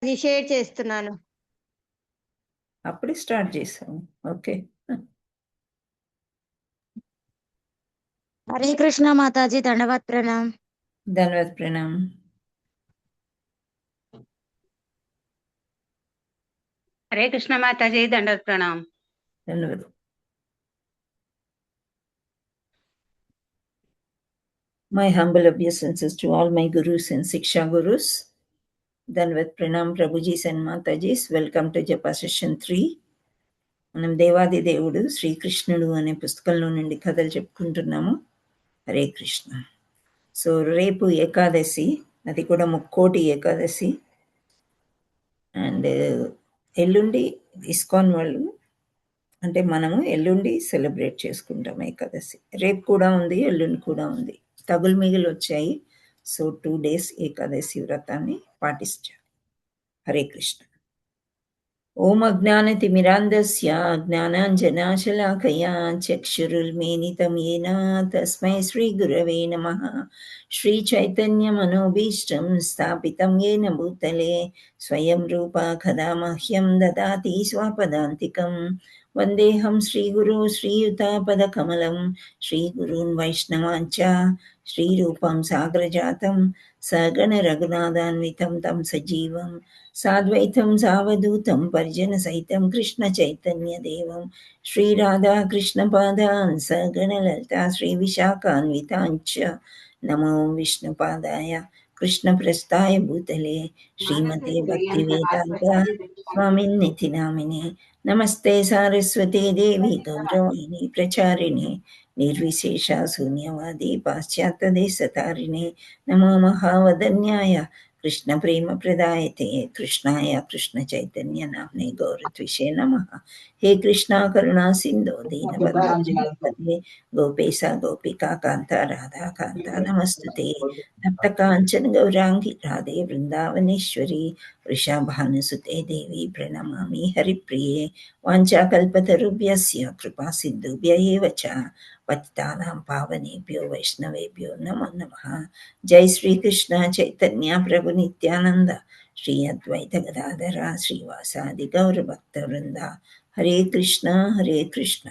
అది షేర్ చేస్తున్నాను. అప్పుడే స్టార్ట్ చేసాము. ఓకే. हरे कृष्णा माताजी, दंडवत प्रणाम। धन्यवाद, प्रणाम। हरे कृष्ण माताजी, दंडवत प्रणाम। धन्यवाद। My humble obeisances to all my gurus and Siksha gurus. Danvat Pranam Prabhujis and Matajis. Welcome to Japa Session 3. మనం దేవాది దేవుడు శ్రీకృష్ణుడు అనే పుస్తకంలో నుండి కథలు చెప్పుకుంటున్నాము. హరే కృష్ణ. సో రేపు ఏకాదశి, అది కూడా ముక్కోటి ఏకాదశి. అండ్ ఎల్లుండి ఇస్కాన్ వాళ్ళు, అంటే మనము ఎల్లుండి సెలబ్రేట్ చేసుకుంటాం ఏకాదశి. రేపు కూడా ఉంది, ఎల్లుండి కూడా ఉంది. తగులు మిగులు వచ్చాయి. సో 2 days ఏకాదశి వ్రతాన్ని పాటించాలి. హరే కృష్ణ. ఓం అజ్ఞానతిమిరాంధస్య జ్ఞానాంజనాశలాకయా చక్షురున్మిలితం యేన తస్మై శ్రీగురవే నమః. శ్రీచైతన్యమనోభీష్టం స్థాపితం యేన భూతలే స్వయం రూపా కదా మహ్యం దదాతి స్వపదాంతికం. వందేహం శ్రీగురు శ్రీయుతాపదకమలం శ్రీగురూన్ వైష్ణవాంచ శ్రీరూపం సాగ్రజాతం సగణ రఘునాథాన్వితం తం సజీవం సాద్వైతం సావధూతం పరిజన సహితం కృష్ణ చైతన్య దేవం శ్రీరాధా కృష్ణ పాదాన్ సగణ లలితా శ్రీ విశాఖాన్వితాంచ నమో విష్ణుపాదాయ కృష్ణ ప్రస్థాయ భూతలే శ్రీమతే భక్తి వేదాంత స్వామిన్నితి నామినే. నమస్తే సారస్వతే దేవి గౌరవాణి ప్రచారిణి నిర్విశేష శూన్యవాది పాశ్చాత్య దేశతారిణి. నమో మహావదన్యాయ कृष्ण प्रेम प्रदायते कृष्णाय कृष्ण चैतन्य नाम्ने गौरत्विषे नमः. हे कृष्णा करुणा सिंधु दीनबंधु जगत्पते गोपेशा गोपिका कांता राधा कांता नमस्तुते. तप्त कांचन गौरांगी राधे वृंदावनेश्वरी वृषभानुसुते देवी प्रणमामि हरिप्रिये. वाञ्छाकल्पतरुभ्यस्य कृपा सिन्धुभ्य एव च पतितानां पावनेभ्यो वैष्णवेभ्यो नमो नमः. जय श्री कृष्ण चैतन्य प्रभु नित्यानंद श्री अद्वैत गदाधर श्रीवासादि गौर भक्त वृंदा. हरे कृष्ण कृष्ण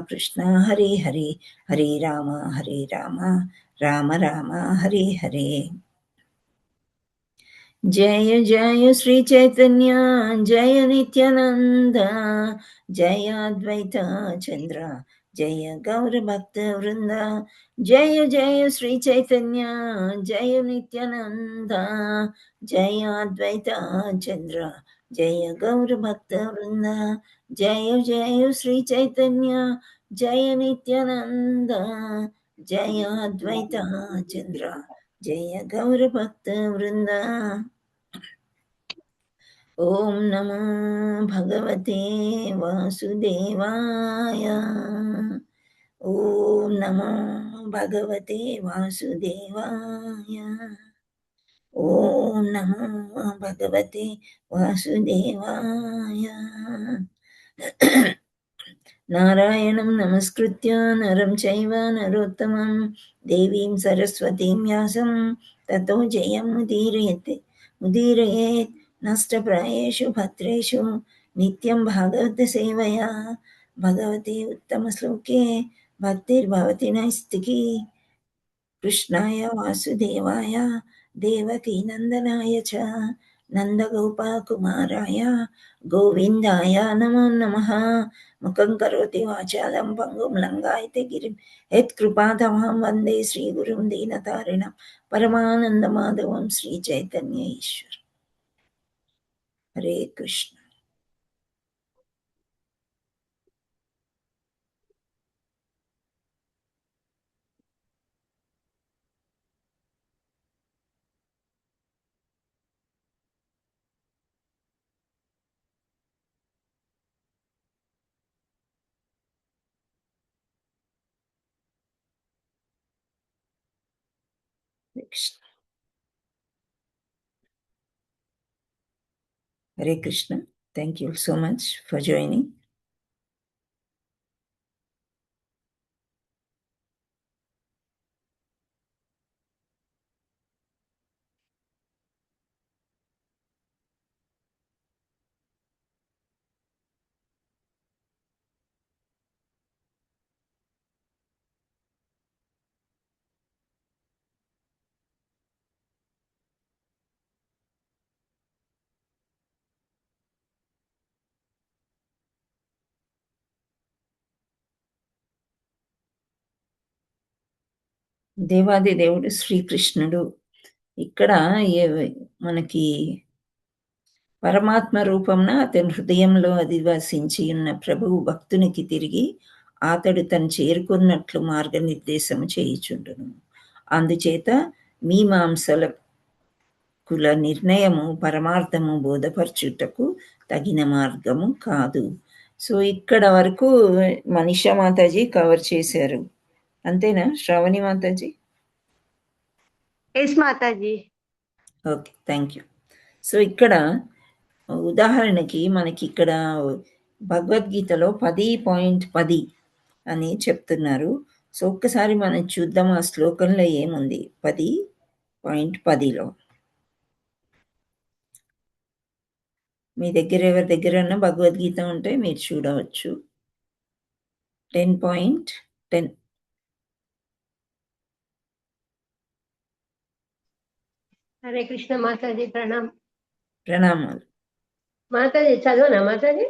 कृष्ण हरे हरे हरे राम राम राम हरे हरे. जय जय श्री चैतन्य जय नित्यानंद जय अद्वैत चंद्र जय गौर भक्त वृंदा. जय जय श्री चैतन्य जय नित्यानंद जय अद्वैत चंद्र जय गौर भक्त वृंदा. जय जय श्री चैतन्य जय नित्यानंद जय अद्वैत चंद्र जय गौर भक्त वृंदा. ओम नमो भगवते वासुदेवाय. ओम नमो भगवते वासुदेवाय. ओम नमो भगवते वासुदेवाय. नारायणं नमस्कृत्य नरं चैव नरोत्तमं देवीं सरस्वतीं व्यासं ततो जयमुदीरयेत् नष्टप्रायेषु भद्रेषु नित्यं भागवतसेवया भगवते उत्तमश्लोके भक्तिर्भवति नैष्टिकी. कृष्णाय वासुदेवाय देवकीनन्दनाय च नन्दगोपकुमाराय गोविन्दाय नमो नमः. मुखं करोति वाचालं पङ्गुं लङ्घयते गिरिं यत्कृपातमहं वन्दे श्रीगुरुं दीनतारिणं परमानन्दमाधवं श्रीचैतन्य ईश्वर. हरे Krishna. Hare Krishna. Thank you so much for joining. దేవాది దేవుడు శ్రీకృష్ణుడు. ఇక్కడ మనకి పరమాత్మ రూపంన అతని హృదయంలో అధివసించి ఉన్న ప్రభువు భక్తునికి తిరిగి అతడు తను చేరుకున్నట్లు మార్గనిర్దేశము చేయుచుండును. అందుచేత మీమాంసల కుల నిర్ణయము పరమార్థము బోధపరచుటకు తగిన మార్గము కాదు. సో ఇక్కడ వరకు మనీషా మాతాజీ కవర్ చేశారు. అంతేనా Shravani Mataji? Yes Mataji. Okay, thank you. So ఇక్కడ ఉదాహరణకి మనకి ఇక్కడ భగవద్గీతలో 10.10 అని చెప్తున్నారు. సో ఒక్కసారి మనం చూద్దాం ఆ శ్లోకంలో ఏముంది 10.10లో. మీ దగ్గర ఎవరి దగ్గరన్నా భగవద్గీత ఉంటే మీరు చూడవచ్చు. 10.10 హరే కృష్ణ మాతాజీ. ప్రణామాలు. మాతాజీ చదవనా మాతాజీ?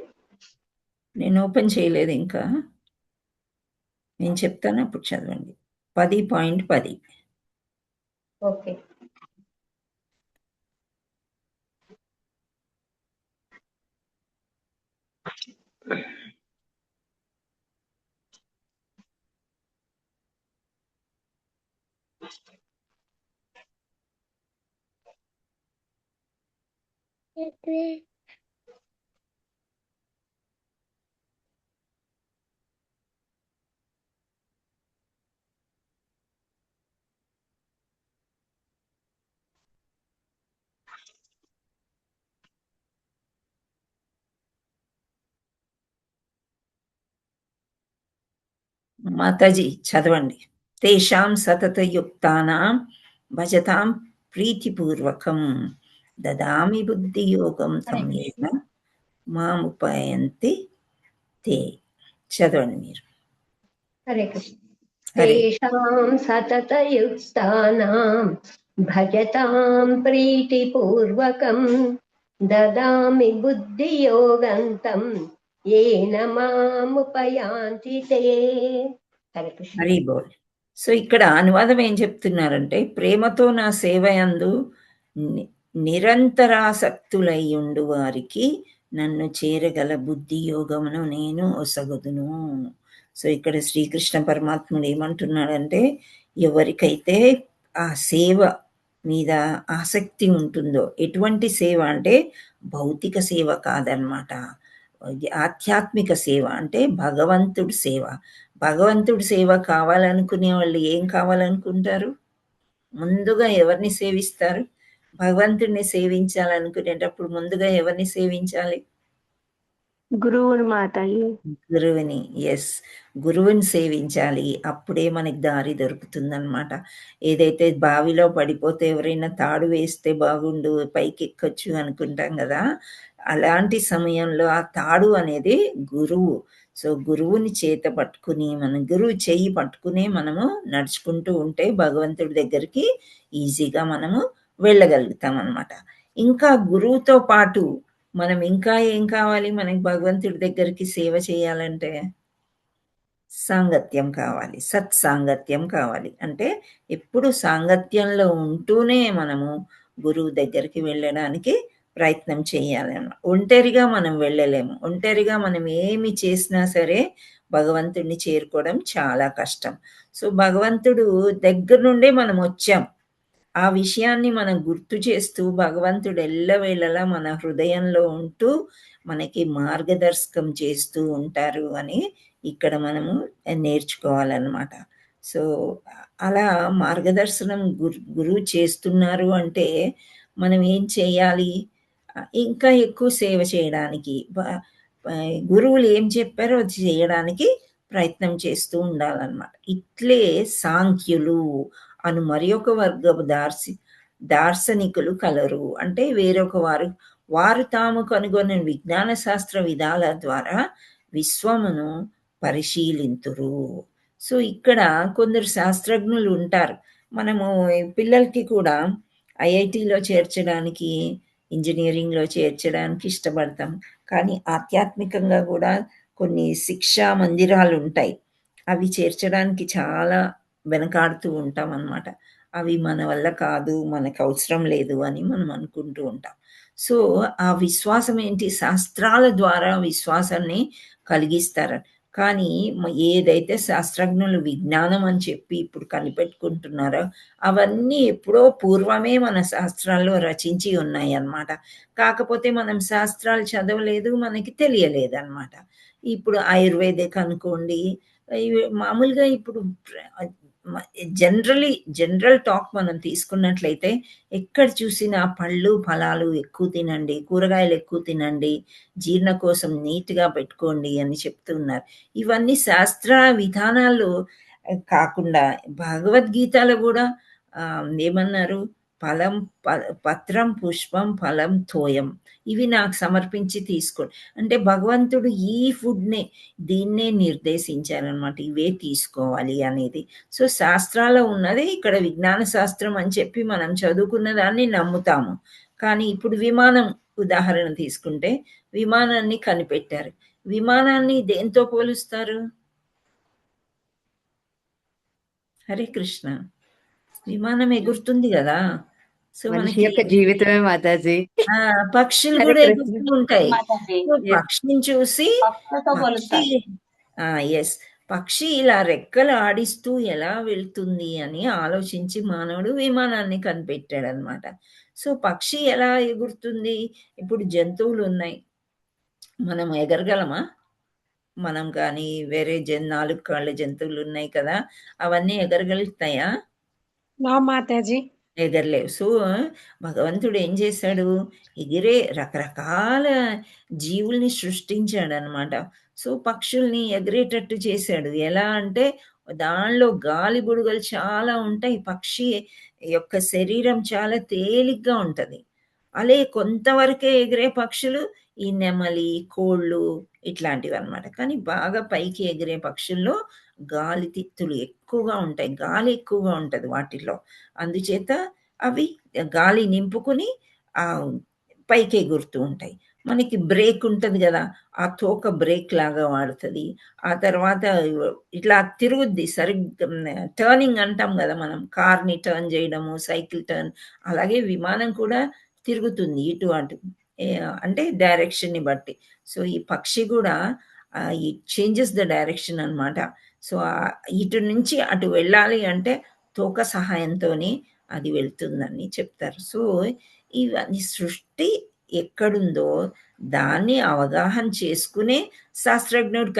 నేను ఓపెన్ చేయలేదు ఇంకా, నేను చెప్తాను అప్పుడు చదవండి. 10.10. ఓకే. మాతాజీ చదవండి. తేషాం సతతయుక్తానాం భజతాం ప్రీతిపూర్వకం దదామి బుద్ధియోగం తం ఏన మాముపయంతి తే. చదవండి మీరు. హరే కృష్ణ. హరే. తేషాం సతతయుక్తానాం భజతాం ప్రీతిపూర్వకం దదామి బుద్ధియోగంతం ఏన మాముపయాంతి తే. హరే కృష్ణ. హరి బోల్. సో ఇక్కడ అనువాదం ఏం చెప్తున్నారంటే, ప్రేమతో నా సేవయందు నిరంతరాసక్తులయ్యుండు వారికి నన్ను చేరగల బుద్ధి యోగమును నేను ఒసగుదును. సో ఇక్కడ శ్రీకృష్ణ పరమాత్ముడు ఏమంటున్నాడంటే, ఎవరికైతే ఆ సేవ మీద ఆసక్తి ఉంటుందో, ఎటువంటి సేవ అంటే భౌతిక సేవ కాదనమాట, ఆధ్యాత్మిక సేవ అంటే భగవంతుడి సేవ. భగవంతుడి సేవ కావాలనుకునే వాళ్ళు ఏం కావాలనుకుంటారు? ముందుగా ఎవరిని సేవిస్తారు? భగవంతుడిని సేవించాలనుకునేటప్పుడు ముందుగా ఎవరిని సేవించాలి? గురువుని మాతాజీ. గురువుని. ఎస్, గురువుని సేవించాలి. అప్పుడే మనకి దారి దొరుకుతుందన్నమాట. ఏదైతే బావిలో పడిపోతే ఎవరైనా తాడు వేస్తే బాగుండు పైకి ఎక్కొచ్చు అనుకుంటాం కదా, అలాంటి సమయంలో ఆ తాడు అనేది గురువు. సో గురువుని చేత పట్టుకుని, మన గురువు చెయ్యి పట్టుకుని మనము నడుచుకుంటూ ఉంటే భగవంతుడి దగ్గరికి ఈజీగా మనము వెళ్ళగలుగుతాం అన్నమాట. ఇంకా గురువుతో పాటు మనం ఇంకా ఏం కావాలి మనకి భగవంతుడి దగ్గరికి సేవ చేయాలంటే? సాంగత్యం కావాలి, సత్సాంగత్యం కావాలి. అంటే ఎప్పుడు సాంగత్యంలో ఉంటూనే మనము గురువు దగ్గరికి వెళ్ళడానికి ప్రయత్నం చేయాలి. ఒంటరిగా మనం వెళ్ళలేము. ఒంటరిగా మనం ఏమి చేసినా సరే భగవంతుడిని చేరుకోవడం చాలా కష్టం. సో భగవంతుడు దగ్గర నుండే మనం వచ్చాం, ఆ విషయాన్ని మనం గుర్తు చేస్తూ భగవంతుడు ఎల్లవేళలా మన హృదయంలో ఉంటూ మనకి మార్గదర్శకం చేస్తూ ఉంటారు అని ఇక్కడ మనము నేర్చుకోవాలన్నమాట. సో అలా మార్గదర్శనం గురువు చేస్తున్నారు అంటే మనం ఏం చేయాలి? ఇంకా ఎక్కువ సేవ చేయడానికి, గురువులు ఏం చెప్పారో అది చేయడానికి ప్రయత్నం చేస్తూ ఉండాలన్నమాట. ఇట్లే సాంఖ్యులు అను మరి ఒక వర్గపు దార్శనికులు కలరు. అంటే వేరొక వారు తాము కనుగొన్న విజ్ఞాన శాస్త్ర విధాల ద్వారా విశ్వమును పరిశీలింతురు. సో ఇక్కడ కొందరు శాస్త్రజ్ఞులు ఉంటారు. మనము పిల్లలకి కూడా ఐఐటిలో చేర్చడానికి, ఇంజనీరింగ్లో చేర్చడానికి ఇష్టపడతాం. కానీ ఆధ్యాత్మికంగా కూడా కొన్ని శిక్షా మందిరాలు ఉంటాయి, అవి చేర్చడానికి చాలా వెనకాడుతూ ఉంటాం అన్నమాట. అవి మన వల్ల కాదు, మనకు అవసరం లేదు అని మనం అనుకుంటూ ఉంటాం. సో, ఆ విశ్వాసం ఏంటి? శాస్త్రాల ద్వారా విశ్వాసాన్ని కలిగిస్తారు. కానీ ఏదైతే శాస్త్రజ్ఞులు విజ్ఞానం అని చెప్పి ఇప్పుడు కనిపెట్టుకుంటున్నారో, అవన్నీ ఎప్పుడో పూర్వమే మన శాస్త్రాల్లో రచించి ఉన్నాయన్నమాట. కాకపోతే మనం శాస్త్రాలు చదవలేదు, మనకి తెలియలేదన్నమాట. ఇప్పుడు ఆయుర్వేదిక్ అనుకోండి, ఇవి మామూలుగా ఇప్పుడు జనరల్ టాక్ మనం తీసుకున్నట్లయితే ఎక్కడ చూసినా పళ్ళు, ఫలాలు ఎక్కువ తినండి, కూరగాయలు ఎక్కువ తినండి, జీర్ణకోశం నీట్‌గా పెట్టుకోండి అని చెప్తున్నారు. ఇవన్నీ శాస్త్ర విధానాలు కాకుండా భగవద్గీతలో గూడా ఏమన్నారు? ఫలం పత్రం, పుష్పం, ఫలం, తోయం. ఇవి నాకు సమర్పించి తీసుకోండి. అంటే భగవంతుడు ఈ ఫుడ్‌నే దీన్నే నిర్దేశించారనమాట. ఇవే తీసుకోవాలి అనేది. సో, శాస్త్రాల్లో ఉన్నదే ఇక్కడ విజ్ఞాన శాస్త్రం అని చెప్పి మనం చదువుకున్న దాన్ని నమ్ముతాము. కానీ ఇప్పుడు విమానం ఉదాహరణ తీసుకుంటే, విమానాన్ని కనిపెట్టారు. విమానాన్ని దేనితో పోలుస్తారు? హరే కృష్ణ. విమానం ఎగురుతుంది గదా! సో, మనిషి మనకి యొక్క జీవితమే మాతాజీ. పక్షులు హరే గూడా కృష్ణ. ఎగురుతూ ఉంటాయి. మాతాజీ సో, పక్షిని చూసి పక్షులతో పక్షి పోలుస్తారు. యెస్. పక్షి ఇలా రెక్కలు ఆడిస్తూ ఎలా వెళ్తుంది అని ఆలోచించి మానవుడు విమానాన్ని కనిపెట్టాడనమాట. సో, పక్షి ఎలా ఎగురుతుంది? ఇప్పుడు జంతువులున్నాయి. మనం ఎగరగలమా? మనం గానీ, వేరే 4 కాళ్ళ జంతువులున్నాయి కదా! అవన్నీ ఎగరగలుగుతాయా? నా మాతాజీ. ఎగరలేవు. సో, భగవంతుడు ఏం చేశాడు? ఎగిరే రకరకాల జీవుల్ని సృష్టించాడనమాట. సో, పక్షుల్ని ఎగిరేటట్టు చేశాడు. ఎలా అంటే, దానిలో గాలి బుడగలు చాలా ఉంటాయి. పక్షి యొక్క శరీరం చాలా తేలిగ్గా ఉంటది. కొంతవరకే ఎగిరే పక్షులు ఈ నెమలి, కోళ్ళు ఇట్లాంటివన్నమాట. కానీ బాగా పైకి ఎగిరే పక్షుల్లో గాలి తిత్తులు ఎక్కువగా ఉంటాయి. గాలి ఎక్కువగా ఉంటది వాటిల్లో. అందుచేత అవి గాలి నింపుకొని పైకి ఎగురుతూ ఉంటాయి. మనకి బ్రేక్ ఉంటది గదా! ఆ తోక బ్రేక్ లాగా వాడుతది. ఆ తర్వాత ఇట్లా తిరుగుద్ది టర్నింగ్ అంటాం గదా! మనం కార్‌ని టర్న్ జేయడము, సైకిల్ టర్న్ అలాగే విమానం కూడా తిరుగుతుంది ఇటు అటు. అంటే డైరెక్షన్‌ని బట్టి. సో, ఈ పక్షి గూడా ఇట్ చేంజెస్ ద డైరెక్షన్ అన్నమాట. సో, ఇటు నుంచి అటు వెళ్ళాలి అంటే తోక సహాయంతోని అది వెళ్తుందని చెప్తారు. సో, ఇవన్నీ సృష్టి ఎక్కడుందో దాన్ని అవగాహన చేసుకునే శాస్త్రజ్ఞుడు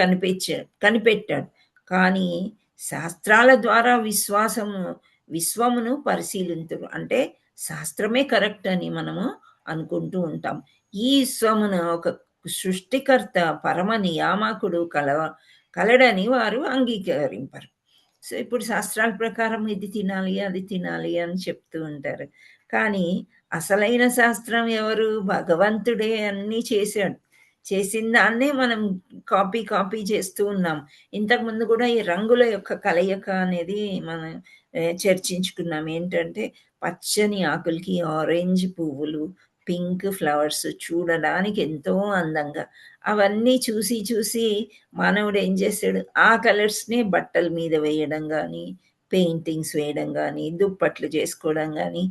కనిపెట్టాడు. కానీ శాస్త్రాల ద్వారా విశ్వమును పరిశీలింతురు. అంటే శాస్త్రమే కరెక్ట్ అని మనము అనుకుంటూ ఉంటాం. ఈ విశ్వమున ఒక సృష్టికర్త, పరమ నియామకుడు కలడని వారు అంగీకరింపరు. సో, ఇప్పుడు శాస్త్రాల ప్రకారం ఇది తినాలి, అది తినాలి అని చెప్తూ ఉంటారు. కానీ అసలైన శాస్త్రం ఎవరు? భగవంతుడే అన్నీ చేశాడు. చేసిన దాన్నే మనం కాపీ చేస్తూ ఉన్నాం. ఇంతకుముందు కూడా ఈ రంగుల యొక్క కలయిక అనేది మనం చర్చించుకున్నాం. ఏంటంటే పచ్చని ఆకులకి ఆరెంజ్ పువ్వులు, పింక్ ఫ్లవర్స్ చూడడానికి ఎంతో అందంగా. అవన్నీ చూసి మానవుడు ఏం చేశాడు? ఆ కలర్స్‌నే బట్టల మీద వేయడం గానీ, పెయింటింగ్స్ వేయడం గానీ, దుప్పట్లు చేసుకోవడం గానీ,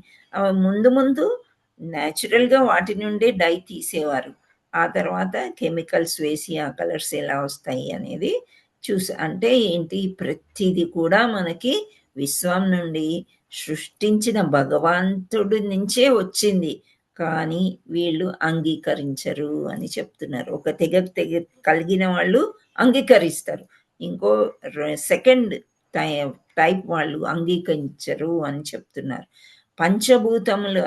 ముందు నేచురల్‌గా వాటి నుండే డై తీసేవారు. ఆ తర్వాత కెమికల్స్ వేసి ఆ కలర్స్ ఎలా వస్తాయి అనేది అంటే ఏంటి? ప్రతీది కూడా మనకి విశ్వం నుండి సృష్టించిన భగవంతుడి నుంచే వచ్చింది. కానీ వీళ్ళు అంగీకరించరు అని చెప్తున్నారు. ఒక తెగ కలిగిన వాళ్ళు అంగీకరిస్తారు. ఇంకో సెకండ్ టైప్ వాళ్ళు అంగీకరించరు అని చెప్తున్నారు. పంచభూతముల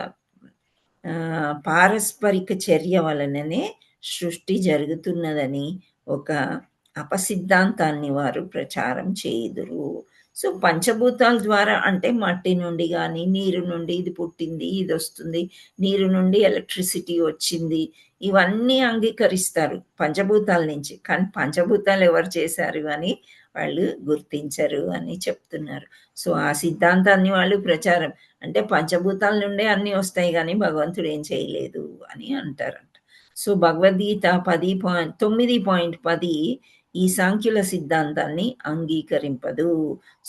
పారస్పరిక చర్య వలననే సృష్టి జరుగుతున్నదని ఒక అపసిద్ధాంతాన్ని వారు ప్రచారం చేయుదురు. సో, పంచభూతాల ద్వారా అంటే మట్టి నుండి గానీ, నీరు నుండి ఇది పుట్టింది, ఇదొస్తుంది, నీరు నుండి ఎలక్ట్రిసిటీ వచ్చింది. ఇవన్నీ అంగీకరిస్తారు పంచభూతాల నుంచి. కానీ పంచభూతాలు ఎవరు చేశారు అని వాళ్ళు గుర్తించరు అని చెప్తున్నారు. సో, ఆ సిద్ధాంతాన్ని వాళ్ళు ప్రచారం అంటే పంచభూతాల నుండే అన్నీ వస్తాయి గానీ భగవంతుడు ఏం చేయలేదు అని అంటారంట. సో, భగవద్గీత 9.10 ఈ సాంఖ్యుల సిద్ధాంతాన్ని అంగీకరింపదు.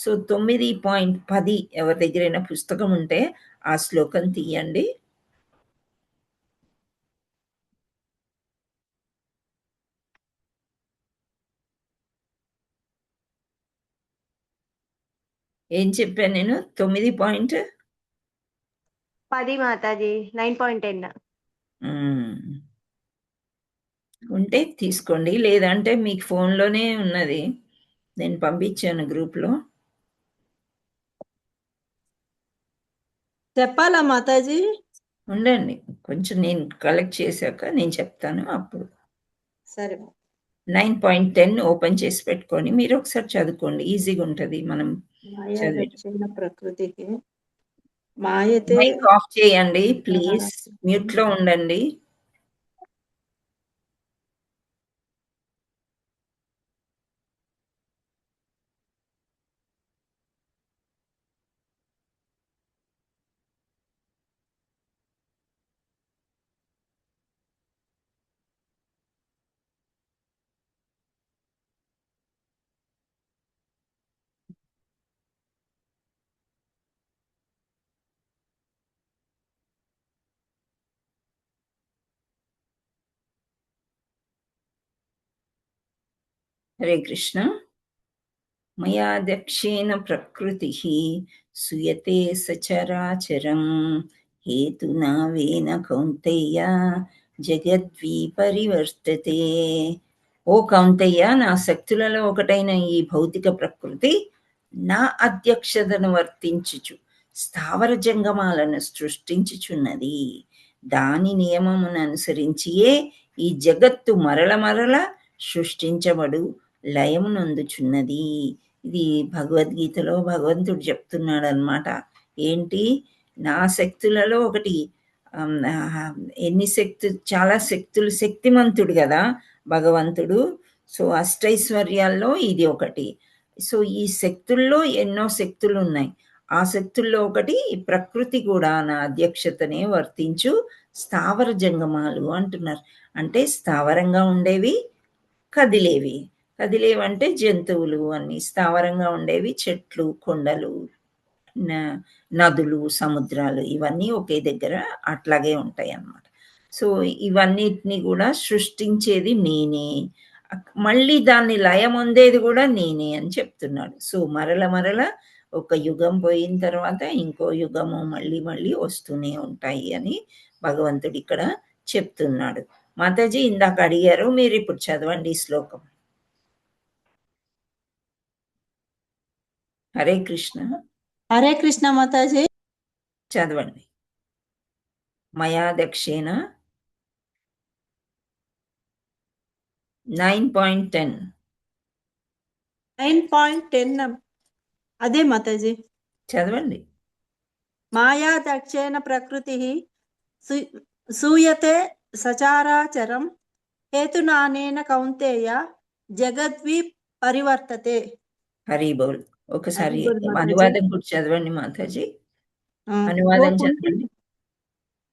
సో 9.10 ఎవరి దగ్గరైనా పుస్తకం ఉంటే ఆ శ్లోకం తీయండి. ఏం చెప్పాను నేను? 9. 10 మాతాజీ 9.10. ఉంటే తీసుకోండి, లేదంటే మీకు ఫోన్లోనే ఉన్నది, నేను పంపించాను గ్రూప్లో. చెప్పాలా మాతాజీ? ఉండండి, కొంచెం నేను కలెక్ట్ చేశాక నేను చెప్తాను అప్పుడు. సరే. 9.10 ఓపెన్ చేసి పెట్టుకొని మీరు ఒకసారి చదువుకోండి, ఈజీగా ఉంటుంది మనం మాయాదక్షిణ ప్రకృతికి మాయతే మైక్ ఆఫ్ చేయండి ప్లీజ్, మ్యూట్లో ఉండండి. హరే కృష్ణ. మయా దక్షేణ ప్రకృతి సుయతే సచరాచరం హేతునావేన కౌంతేయ జగద్విపరివర్తతే. ఓ కౌంతయ్య, నా శక్తులలో ఒకటైన ఈ భౌతిక ప్రకృతి నా అధ్యక్షతను వర్తించుచు స్థావర జంగమాలను సృష్టించుచున్నది. దాని నియమమును అనుసరించియే ఈ జగత్తు మరల మరల సృష్టించబడు లయమునందుచున్నది. ఇది భగవద్గీతలో భగవంతుడు చెప్తున్నాడు అనమాట. ఏంటి? నా శక్తులలో ఒకటి, ఎన్ని చాలా శక్తులు, శక్తిమంతుడు కదా భగవంతుడు. సో అష్టైశ్వర్యాల్లో ఇది ఒకటి. సో ఈ శక్తుల్లో ఎన్నో శక్తులు ఉన్నాయి. ఆ శక్తుల్లో ఒకటి ఈ ప్రకృతి కూడా నా అధ్యక్షతనే వర్తించు స్థావర జంగమాలు అంటున్నారు. అంటే స్థావరంగా ఉండేవి, కదిలేవి. కదిలేవంటే జంతువులు అన్ని, స్థావరంగా ఉండేవి చెట్లు, కొండలు, నదులు, సముద్రాలు, ఇవన్నీ ఒకే దగ్గర అట్లాగే ఉంటాయి అన్నమాట. సో ఇవన్నిటిని కూడా సృష్టించేది నేనే, మళ్ళీ దాన్ని లయం పొందేది కూడా నేనే అని చెప్తున్నాడు. సో మరల మరల ఒక యుగం పోయిన తర్వాత ఇంకో యుగము మళ్ళీ మళ్ళీ వస్తూనే ఉంటాయి అని భగవంతుడు ఇక్కడ చెప్తున్నాడు. మాతాజీ ఇందాక అడిగారు, మీరు ఇప్పుడు చదవండి ఈ శ్లోకం. హరే కృష్ణ. హరే కృష్ణ మాతాజీ. చదవండి. మయా దక్షేణ 9.10. 9.10 అదే మాతాజీ. చదవండి. మాయా దక్షేణ ప్రకృతి సూయతే సచారాచరం హేతునానేన కౌంతేయ జగద్వి పరివర్తతే. హరి బోల్. ఒకసారి హరి బోల్ మాతాజీ. అనువాదం కూడా చదవండి మాతాజీ. ఆ, అనువాదం చదవండి.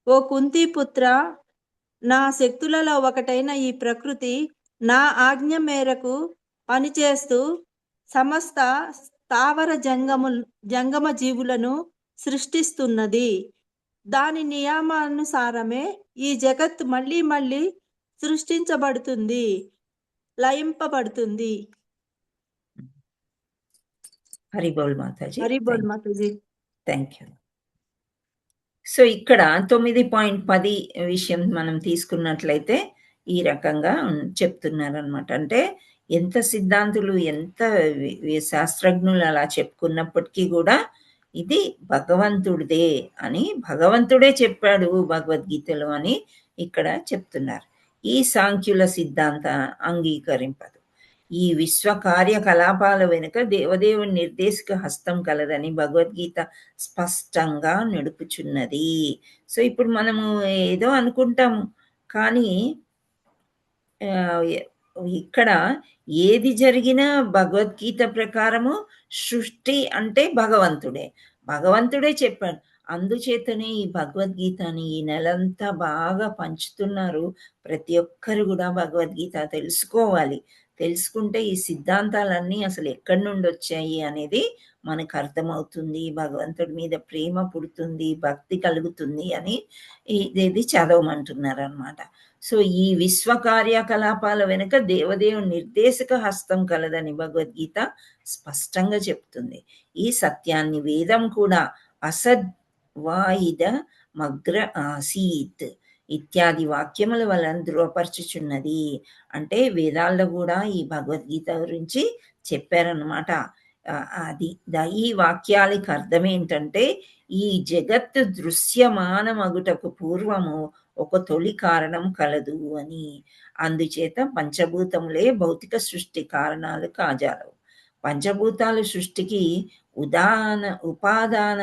ఓ కుంతి పుత్ర, నా శక్తులలో ఒకటైన ఈ ప్రకృతి నా ఆజ్ఞ మేరకు పనిచేస్తూ సమస్త స్థావర జంగమ జీవులను సృష్టిస్తున్నది. దాని నియమానుసారమే ఈ జగత్ మళ్ళీ మళ్ళీ సృష్టించబడుతుంది, లయింపబడుతుంది. హరి బోల్ మాతాజీ. హరి బోల్ మాతాజీ. Thank you. సో ఇక్కడ 9.10 విషయం మనం తీసుకున్నట్లయితే ఈ రకంగా చెప్తున్నారనమాట. అంటే ఎంత సిద్ధాంతులు, ఎంత శాస్త్రజ్ఞులు అలా చెప్పుకున్నప్పటికీ కూడా ఇది భగవంతుడిదే అని భగవంతుడే చెప్పాడు భగవద్గీతలో అని ఇక్కడ చెప్తున్నారు. ఈ సాంఖ్యుల సిద్ధాంత అంగీకరింపదు. ఈ విశ్వ కార్యకలాపాల వెనుక దేవదేవుని నిర్దేశక హస్తం కలదని భగవద్గీత స్పష్టంగా నడుపుచున్నది. సో ఇప్పుడు మనము ఏదో అనుకుంటాము, కానీ ఇక్కడ ఏది జరిగినా భగవద్గీత ప్రకారము సృష్టి అంటే భగవంతుడే చెప్పాడు. అందుచేతనే ఈ భగవద్గీతని ఈ నెలంతా బాగా పంచుతున్నారు. ప్రతి ఒక్కరు కూడా భగవద్గీత తెలుసుకోవాలి. తెలుసుకుంటే ఈ సిద్ధాంతాలన్నీ అసలు ఎక్కడి నుండి వచ్చాయి అనేది మనకు అర్థమవుతుంది. భగవంతుడి మీద ప్రేమ పుడుతుంది, భక్తి కలుగుతుంది అని ఇది చదవమంటున్నారనమాట. సో ఈ విశ్వ కార్యకలాపాల వెనుక దేవదేవుని నిర్దేశక హస్తం కలదని భగవద్గీత స్పష్టంగా చెప్తుంది. ఈ సత్యాన్ని వేదం కూడా అసద్వాయిద మగ్ర ఆసీత్ ఇత్యాది వాక్యముల వలన ధృవపరచుచున్నది. అంటే వేదాల్లో కూడా ఈ భగవద్గీత గురించి చెప్పారనమాట. అది ఈ వాక్యాలకి అర్థం ఏంటంటే, ఈ జగత్తు దృశ్యమానమగుటకు పూర్వము ఒక తొలి కారణం కలదు అని. అందుచేత పంచభూతములే భౌతిక సృష్టి కారణాలు కాజాలవు. పంచభూతాల సృష్టికి ఉపాదాన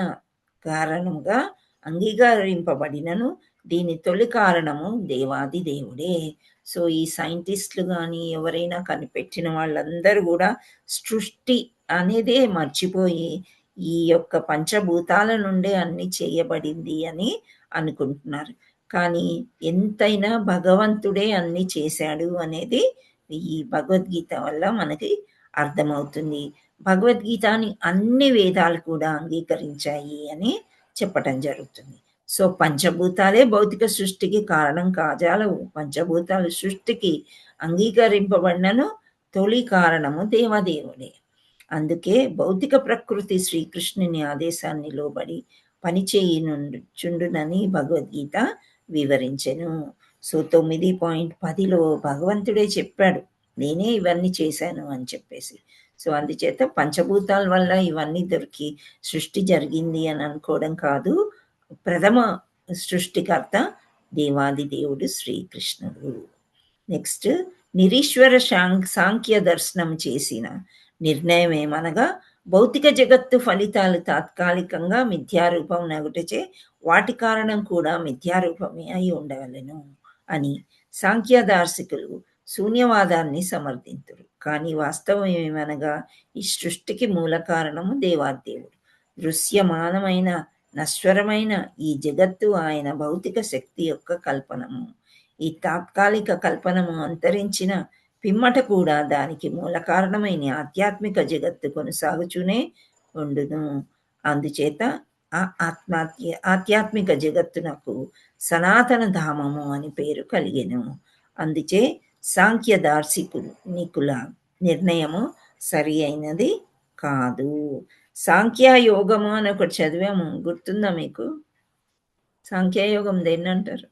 కారణంగా అంగీకరింపబడినను దీని తొలి కారణము దేవాది దేవుడే. సో ఈ సైంటిస్టులు కానీ ఎవరైనా కనిపెట్టిన వాళ్ళందరూ కూడా సృష్టి అనేదే మర్చిపోయి ఈ యొక్క పంచభూతాల నుండే అన్ని చేయబడింది అని అనుకుంటున్నారు. కానీ ఎంతైనా భగవంతుడే అన్ని చేశాడు అనేది ఈ భగవద్గీత వల్ల మనకి అర్థమవుతుంది. భగవద్గీతని అన్ని వేదాలు కూడా అంగీకరించాయి అని చెప్పటం జరుగుతుంది. సో పంచభూతాలే భౌతిక సృష్టికి కారణం కాజాలవు. పంచభూతాల సృష్టికి అంగీకరింపబడినను తొలి కారణము దేవదేవుడే. అందుకే భౌతిక ప్రకృతి శ్రీకృష్ణుని ఆదేశాన్ని లోబడి పనిచేయుచుండునని భగవద్గీత వివరించెను. సో 9.10లో భగవంతుడే చెప్పాడు, నేనే ఇవన్నీ చేశాను అని చెప్పేసి. సో అందుచేత పంచభూతాల వల్ల ఇవన్నీ దొరికి సృష్టి జరిగింది అని అనుకోవడం కాదు. ప్రథమ సృష్టికర్త దేవాది దేవుడు శ్రీకృష్ణుడు. నెక్స్ట్, నిరీశ్వర సాంఖ్య దర్శనం చేసిన నిర్ణయం ఏమనగా, భౌతిక జగత్తు ఫలితాలు తాత్కాలికంగా మిథ్యారూపం నగుటచే వాటి కారణం కూడా మిథ్యారూపమే అయి ఉండవలెను అని సాంఖ్యదార్శికులు శూన్యవాదాన్ని సమర్థింతురు. కానీ వాస్తవం ఏమనగా, ఈ సృష్టికి మూల కారణము దేవాదేవుడు. దృశ్యమానమైన నశ్వరమైన ఈ జగత్తు ఆయన భౌతిక శక్తి యొక్క కల్పనము. ఈ తాత్కాలిక కల్పనము అంతరించిన పిమ్మట కూడా దానికి మూల కారణమైన ఆధ్యాత్మిక జగత్తు కొనసాగుతూనే ఉండును. అందుచేత ఆ ఆధ్యాత్మిక జగత్తునకు సనాతన ధామము అని పేరు కలిగెను. అందుచే సాంఖ్య దార్శనికుల నిర్ణయము సరి అయినది కాదు. సాంఖ్యయోగము అని ఒకటి చదివాము, గుర్తుందా మీకు? సాంఖ్యయోగం దేన్ని అంటారు?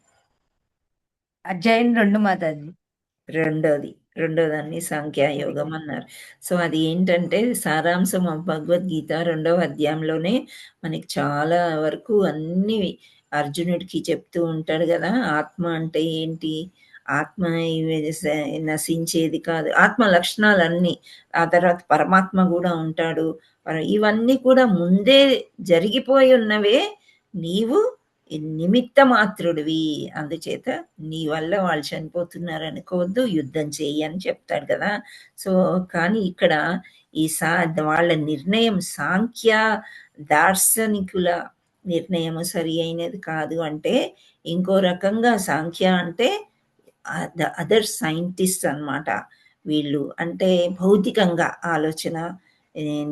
అధ్యాయం 2 మాతాజీ. రెండోదాన్ని సాంఖ్యయోగం అన్నారు. సో అది ఏంటంటే సారాంశం భగవద్గీత 2వ అధ్యాయంలోనే మనకి చాలా వరకు అన్ని అర్జునుడికి చెప్తూ ఉంటాడు కదా. ఆత్మ అంటే ఏంటి, ఆత్మ నశించేది కాదు, ఆత్మ లక్షణాలన్నీ. ఆ తర్వాత పరమాత్మ కూడా ఉంటాడు. ఇవన్నీ కూడా ముందే జరిగిపోయి ఉన్నవే, నీవు నిమిత్త మాత్రుడివి. అందుచేత నీ వల్ల వాళ్ళు చనిపోతున్నారు అనుకోవద్దు, యుద్ధం చెయ్యి అని చెప్తాడు కదా. సో కానీ ఇక్కడ ఈ వాళ్ళ నిర్ణయం సాంఖ్య దార్శనికుల నిర్ణయము సరి అయినది కాదు. అంటే ఇంకో రకంగా సాంఖ్య అంటే అదర్ సైంటిస్ట్ అన్నమాట వీళ్ళు. అంటే భౌతికంగా ఆలోచన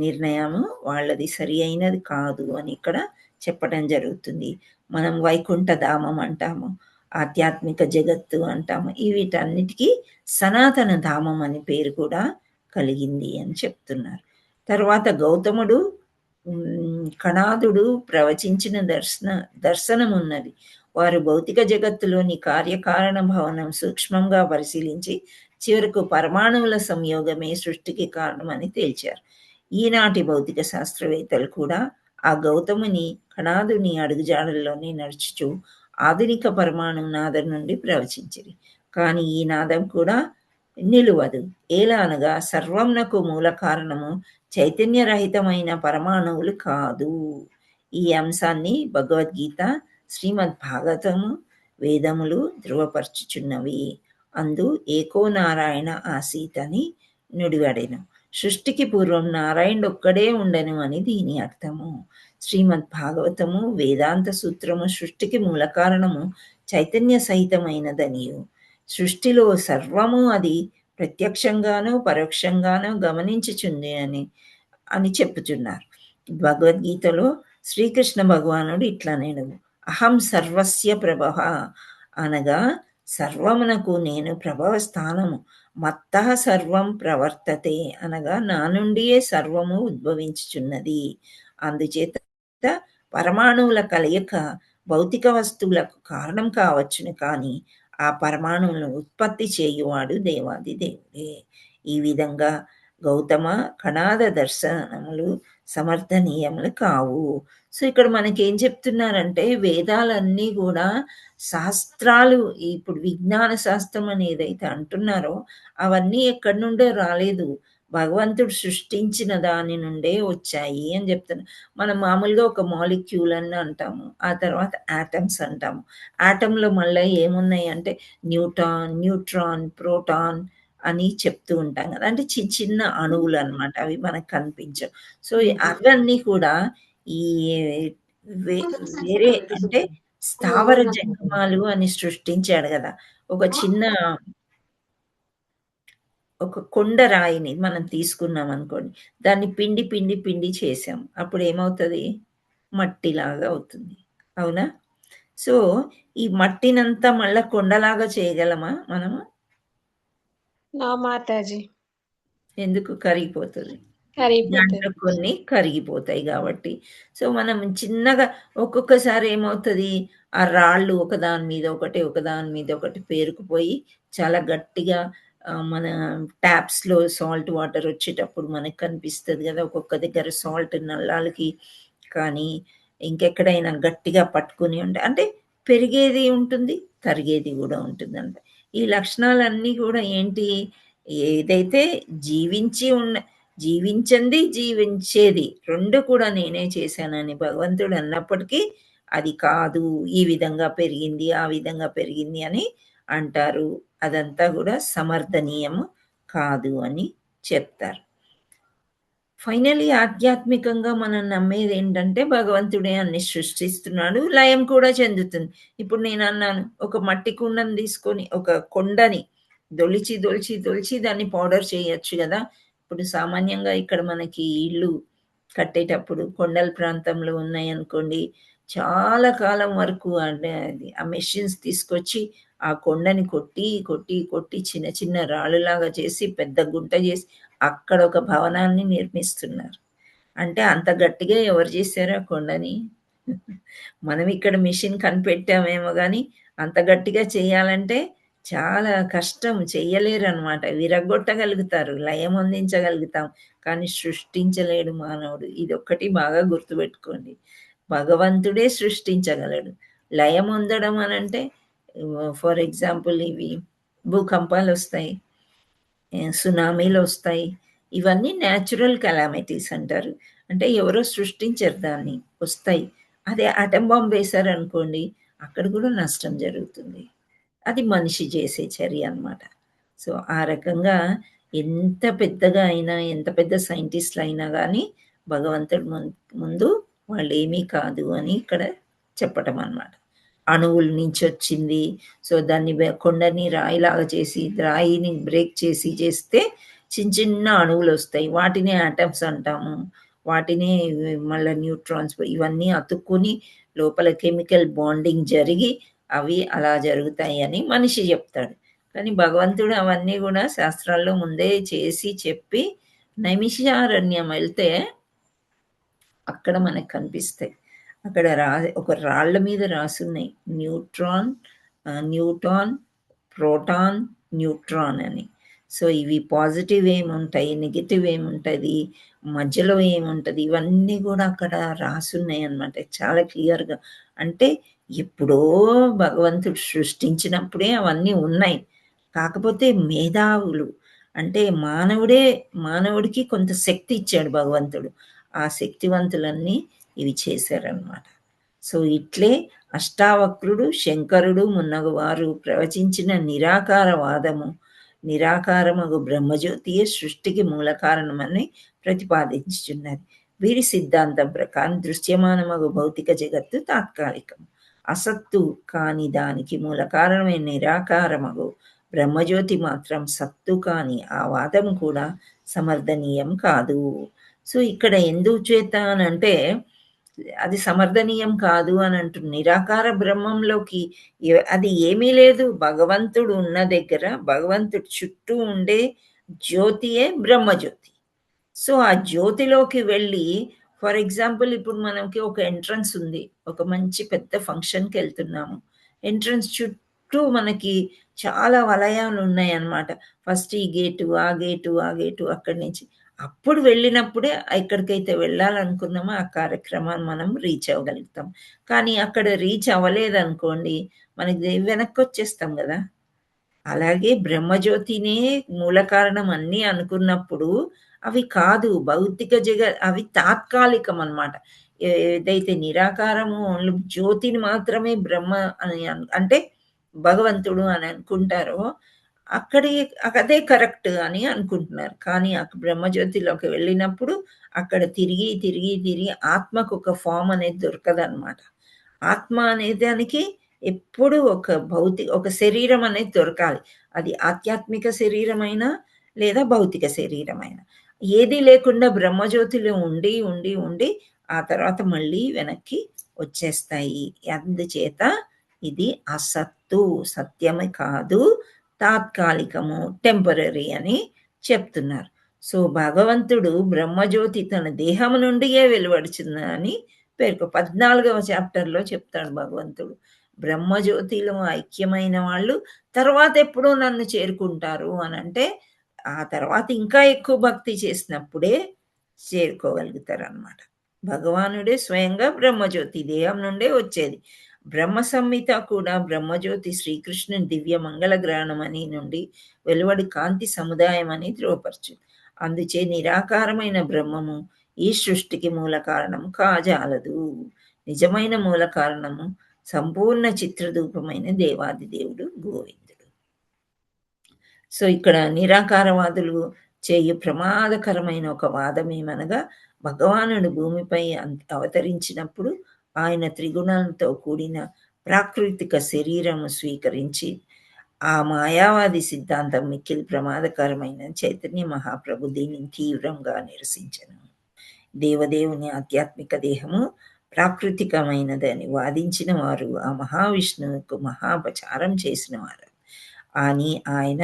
నిర్ణయము వాళ్ళది సరి అయినది కాదు అని ఇక్కడ చెప్పడం జరుగుతుంది. మనం వైకుంఠ ధామం అంటాము, ఆధ్యాత్మిక జగత్తు అంటాము. వీటన్నిటికీ సనాతన ధామం అని పేరు కూడా కలిగింది అని చెప్తున్నారు. తర్వాత గౌతముడు కణాదుడు ప్రవచించిన దర్శనం ఉన్నది. వారు భౌతిక జగత్తులోని కార్యకారణ భవనం సూక్ష్మంగా పరిశీలించి చివరకు పరమాణువుల సంయోగమే సృష్టికి కారణమని తేల్చారు. ఈనాటి భౌతిక శాస్త్రవేత్తలు కూడా ఆ గౌతముని కణాదుని అడుగుజాడల్లోనే నడుచుచు ఆధునిక పరమాణు నాదం నుండి ప్రవచించిరి. కానీ ఈ నాదం కూడా నిలువదు. ఎలా అనగా, సర్వంనకు మూల కారణము చైతన్యరహితమైన పరమాణువులు కాదు. ఈ అంశాన్ని భగవద్గీత, శ్రీమద్ భాగవతము, వేదములు ధృవపరచుచున్నవి. అందు ఏకో నారాయణ ఆసీత్ అని నుడివడెను. సృష్టికి పూర్వం నారాయణుడు ఒక్కడే ఉండెను అని దీని అర్థము. శ్రీమద్ భాగవతము వేదాంత సూత్రము సృష్టికి మూల కారణము చైతన్య సహితమైనదనియు సృష్టిలో సర్వము అది ప్రత్యక్షంగానూ పరోక్షంగానూ గమనించుచుంది అని చెప్పుచున్నారు. భగవద్గీతలో శ్రీకృష్ణ భగవానుడు ఇట్లా నేను అహం సర్వస్య ప్రభవ అనగా సర్వమునకు నేను ప్రభవ స్థానము, మత్తః సర్వం ప్రవర్తతే అనగా నా నుండియే సర్వము ఉద్భవించుచున్నది. అందుచేత పరమాణువుల కలయిక భౌతిక వస్తువులకు కారణం కావచ్చును, కానీ ఆ పరమాణువులను ఉత్పత్తి చేయువాడు దేవాది దేవుడే. ఈ విధంగా గౌతమ కణాద దర్శనములు సమర్థనీయములు కావు. సో ఇక్కడ మనకి ఏం చెప్తున్నారంటే వేదాలన్నీ కూడా శాస్త్రాలు, ఇప్పుడు విజ్ఞాన శాస్త్రం అని ఏదైతే అంటున్నారో అవన్నీ ఎక్కడి నుండో రాలేదు, భగవంతుడు సృష్టించిన దాని నుండే వచ్చాయి అని చెప్తున్నారు. మనం మామూలుగా ఒక మాలిక్యూల్ అని అంటాము, ఆ తర్వాత ఆటమ్స్ అంటాము. ఆటంలో మళ్ళీ ఏమున్నాయి అంటే న్యూట్రాన్, ప్రోటాన్ అని చెప్తూ ఉంటాం కదా, అంటే చిన్న చిన్న అణువులు అనమాట, అవి మనకు కనిపించవు. సో అవన్నీ కూడా ఈ వేరే అంటే స్థావర జంగమాలు అని సృష్టించాడు కదా. ఒక కొండ రాయిని మనం తీసుకున్నాం అనుకోండి, దాన్ని పిండి పిండి పిండి చేసాం, అప్పుడు ఏమవుతుంది? మట్టిలాగా అవుతుంది, అవునా? సో ఈ మట్టినంతా మళ్ళా కొండలాగా చేయగలమా మనము? నా మాతాజీ ఎందుకు? కరిగిపోతుంది, కరిగిపోతుంది. దాంట్లో కొన్ని కరిగిపోతాయి కాబట్టి. సో మనం చిన్నగా ఒక్కొక్కసారి ఏమవుతుంది, ఆ రాళ్ళు ఒకదాని మీద ఒకటి పేరుకుపోయి చాలా గట్టిగా మన ట్యాప్స్లో సాల్ట్ వాటర్ వచ్చేటప్పుడు మనకు కనిపిస్తుంది కదా, ఒక్కొక్క దగ్గర సాల్ట్ నల్లాలకి కానీ ఇంకెక్కడైనా గట్టిగా పట్టుకుని ఉంటే అంటే పెరిగేది ఉంటుంది, తరిగేది కూడా ఉంటుంది. అంటే ఈ లక్షణాలన్నీ కూడా ఏంటి, ఏదైతే జీవించండి జీవించేది రెండు కూడా నేనే చేశానని భగవంతుడు అన్నప్పటికీ అది కాదు, ఈ విధంగా పెరిగింది ఆ విధంగా పెరిగింది అని అంటారు. అదంతా కూడా సమర్థనీయము కాదు అని చెప్తారు. ఫైనలీ ఆధ్యాత్మికంగా మనం నమ్మేది ఏంటంటే భగవంతుడే అన్ని సృష్టిస్తున్నాడు, లయం కూడా చెందుతుంది. ఇప్పుడు నేను అన్నాను, ఒక మట్టి కుండని తీసుకొని ఒక కొండని దొలిచి దాన్ని పౌడర్ చేయొచ్చు కదా. ఇప్పుడు సామాన్యంగా ఇక్కడ మనకి ఇల్లు కట్టేటప్పుడు కొండల ప్రాంతంలో ఉన్నాయి అనుకోండి, చాలా కాలం వరకు అంటే ఆ మెషిన్స్ తీసుకొచ్చి ఆ కొండని కొట్టి చిన్న చిన్న రాళ్ళులాగా చేసి పెద్ద గుంట చేసి అక్కడ ఒక భవనాన్ని నిర్మిస్తున్నారు. అంటే అంత గట్టిగా ఎవరు చేశారు ఆ కొండని? మనం ఇక్కడ మిషన్ కనిపెట్టామేమో కానీ అంత గట్టిగా చేయాలంటే చాలా కష్టం, చెయ్యలేరు అనమాట. విరగొట్టగలుగుతారు, లయం అందించగలుగుతాం, కానీ సృష్టించలేడు మానవుడు. ఇది ఒక్కటి బాగా గుర్తుపెట్టుకోండి, భగవంతుడే సృష్టించగలడు. లయం పొందడం అనంటే ఫర్ ఎగ్జాంపుల్ ఇవి భూకంపాలు వస్తాయి, సునామీలు వస్తాయి, ఇవన్నీ న్యాచురల్ కెలామిటీస్ అంటారు. అంటే ఎవరో సృష్టించారు, దాన్ని వస్తాయి. అదే ఆటం బాంబ్ వేశారు అనుకోండి, అక్కడ కూడా నష్టం జరుగుతుంది. అది మనిషి చేసే చర్య అన్నమాట. సో ఆ రకంగా ఎంత పెద్దగా అయినా, ఎంత పెద్ద సైంటిస్టులు అయినా కానీ భగవంతుడు ముందు వాళ్ళు ఏమీ కాదు అని ఇక్కడ చెప్పటం అన్నమాట. అణువుల నుంచి వచ్చింది, సో దాన్ని కొండని రాయిలాగా చేసి రాయిని బ్రేక్ చేస్తే చిన్న చిన్న అణువులు వస్తాయి, వాటిని ఆటమ్స్ అంటాము. వాటిని మళ్ళీ న్యూట్రాన్స్ ఇవన్నీ అతుక్కుని లోపల కెమికల్ బాండింగ్ జరిగి అవి అలా జరుగుతాయి అని మనిషి చెప్తాడు. కానీ భగవంతుడు అవన్నీ కూడా శాస్త్రాల్లో ముందే చేసి చెప్పి, నైమిషారణ్యం వెళ్తే అక్కడ మనకు కనిపిస్తాయి. అక్కడ ఒక రాళ్ళ మీద రాసున్నాయి న్యూటాన్, ప్రోటాన్, న్యూట్రాన్ అని. సో ఇవి పాజిటివ్ ఏముంటాయి, నెగిటివ్ ఏముంటుంది, మధ్యలో ఏముంటుంది, ఇవన్నీ కూడా అక్కడ రాసున్నాయి అన్నమాట చాలా క్లియర్గా. అంటే ఎప్పుడో భగవంతుడు సృష్టించినప్పుడే అవన్నీ ఉన్నాయి. కాకపోతే మేధావులు అంటే మానవుడికి కొంత శక్తి ఇచ్చాడు భగవంతుడు, ఆ శక్తివంతులన్నీ ఇవి చేశారనమాట. సో ఇట్లే అష్టావక్రుడు, శంకరుడు మున్నగు వారు ప్రవచించిన నిరాకారవాదము నిరాకారమగు బ్రహ్మజ్యోతియే సృష్టికి మూల కారణమని ప్రతిపాదించుచున్నది. వీరి సిద్ధాంతం ప్రకారం దృశ్యమానమగు భౌతిక జగత్తు తాత్కాలికం. అసత్తు కాని దానికి మూల కారణమైన నిరాకారమగు బ్రహ్మజ్యోతి మాత్రం సత్తు కాని ఆ వాదం కూడా సమర్థనీయం కాదు. సో ఇక్కడ ఎందుకు చేత అని అంటే అది సమర్థనీయం కాదు అని అంటుంది. నిరాకార బ్రహ్మంలోకి అది ఏమీ లేదు. భగవంతుడు ఉన్న దగ్గర భగవంతుడు చుట్టూ ఉండే జ్యోతియే బ్రహ్మజ్యోతి. సో ఆ జ్యోతిలోకి వెళ్ళి ఫర్ ఎగ్జాంపుల్ ఇప్పుడు మనకి ఒక ఎంట్రన్స్ ఉంది, ఒక మంచి పెద్ద ఫంక్షన్కి వెళ్తున్నాము. ఎంట్రన్స్ చుట్టూ మనకి చాలా వలయాలు ఉన్నాయి అన్నమాట. ఫస్ట్ ఈ గేటు, ఆ గేటు, ఆ గేటు, అక్కడి నుంచి అప్పుడు వెళ్ళినప్పుడే ఎక్కడికైతే వెళ్ళాలనుకున్నామో ఆ కార్యక్రమాన్ని మనం రీచ్ అవ్వగలుగుతాం. కానీ అక్కడ రీచ్ అవ్వలేదనుకోండి, మనకి వెనక్కి వచ్చేస్తాం కదా. అలాగే బ్రహ్మజ్యోతినే మూల కారణం అన్నీ అనుకున్నప్పుడు అవి కాదు, భౌతిక అవి తాత్కాలికం అన్నమాట. ఏదైతే నిరాకారము ఓన్లీ జ్యోతిని మాత్రమే బ్రహ్మ అని అంటే భగవంతుడు అని అనుకుంటారో అదే కరెక్ట్ అని అనుకుంటున్నారు. కానీ బ్రహ్మజ్యోతిలోకి వెళ్ళినప్పుడు అక్కడ తిరిగి తిరిగి తిరిగి ఆత్మకు ఒక ఫామ్ అనేది దొరకదన్నమాట. ఆత్మ అనే దానికి ఎప్పుడు ఒక శరీరం అనేది దొరకాలి. అది ఆధ్యాత్మిక శరీరమైనా లేదా భౌతిక శరీరమైనా ఏది లేకుండా బ్రహ్మజ్యోతిలో ఉండి ఉండి ఉండి ఆ తర్వాత మళ్ళీ వెనక్కి వచ్చేస్తాయి. అందుచేత ఇది అసత్తు, సత్యమే కాదు, తాత్కాలికము, టెంపరరీ అని చెప్తున్నారు. సో భగవంతుడు బ్రహ్మజ్యోతి తన దేహం నుండియే వెలువడుచుందని 14వ చాప్టర్లో చెప్తాడు భగవంతుడు. బ్రహ్మజ్యోతిలో ఐక్యమైన వాళ్ళు తర్వాత ఎప్పుడో నన్ను చేరుకుంటారు అని అంటే ఆ తర్వాత ఇంకా ఎక్కువ భక్తి చేసినప్పుడే చేరుకోగలుగుతారు అన్నమాట. భగవానుడే స్వయంగా బ్రహ్మజ్యోతి దేహం నుండే వచ్చేది. బ్రహ్మ సంహిత కూడా బ్రహ్మజ్యోతి శ్రీకృష్ణుని దివ్య మంగళ గ్రహణం అని నుండి వెలువడి కాంతి సముదాయం అని ధృవపరచు. అందుచే నిరాకారమైన బ్రహ్మము ఈ సృష్టికి మూల కారణము కాజాలదు. నిజమైన మూల కారణము సంపూర్ణ చిత్రరూపమైన దేవాది దేవుడు గోవిందుడు. సో ఇక్కడ నిరాకారవాదులు చేయు ప్రమాదకరమైన ఒక వాదం ఏమనగా భగవానుడు భూమిపై అవతరించినప్పుడు ఆయన త్రిగుణాలతో కూడిన ప్రాకృతిక శరీరము స్వీకరించి ఆ మాయావాది సిద్ధాంతం మిక్కిలి ప్రమాదకరమైన చైతన్య మహాప్రభు దీనిని తీవ్రంగా నిరసించను. దేవదేవుని ఆధ్యాత్మిక దేహము ప్రాకృతికమైనదని వాదించిన వారు ఆ మహావిష్ణువుకు మహాపచారం చేసిన వారు అని ఆయన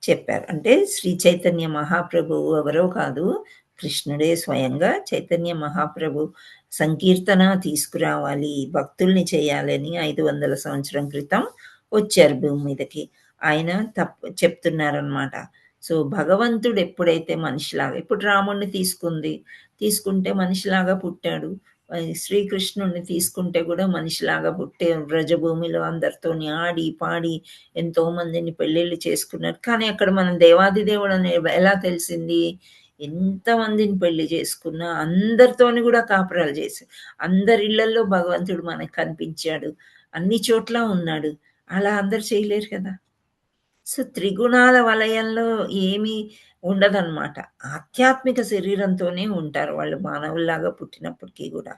చెప్పారు. అంటే శ్రీ చైతన్య మహాప్రభువు ఎవరో కాదు, కృష్ణుడే స్వయంగా చైతన్య మహాప్రభు సంకీర్తన తీసుకురావాలి, భక్తుల్ని చేయాలని 500 సంవత్సరం క్రితం వచ్చారు భూమి మీదకి. ఆయన చెప్తున్నారనమాట. సో భగవంతుడు ఎప్పుడైతే మనిషిలాగా, ఇప్పుడు రాముడిని తీసుకుంటే మనిషిలాగా పుట్టాడు. శ్రీకృష్ణుడిని తీసుకుంటే కూడా మనిషిలాగా పుట్టే వ్రజభూమిలో అందరితోని ఆడి పాడి ఎంతో మందిని పెళ్ళిళ్ళు చేసుకున్నారు. కానీ అక్కడ మనం దేవాది దేవుడు అని ఎలా తెలిసింది? ఎంతమందిని పెళ్లి చేసుకున్నా అందరితోని కూడా కాపురాలు చేసి అందరి ఇళ్లలో భగవంతుడు మనకు కనిపించాడు, అన్ని చోట్ల ఉన్నాడు. అలా అందరు చేయలేరు కదా. సో త్రిగుణాల వలయంలో ఏమీ ఉండదన్నమాట. ఆధ్యాత్మిక శరీరంతోనే ఉంటారు వాళ్ళు మానవుల్లాగా పుట్టినప్పటికీ కూడా.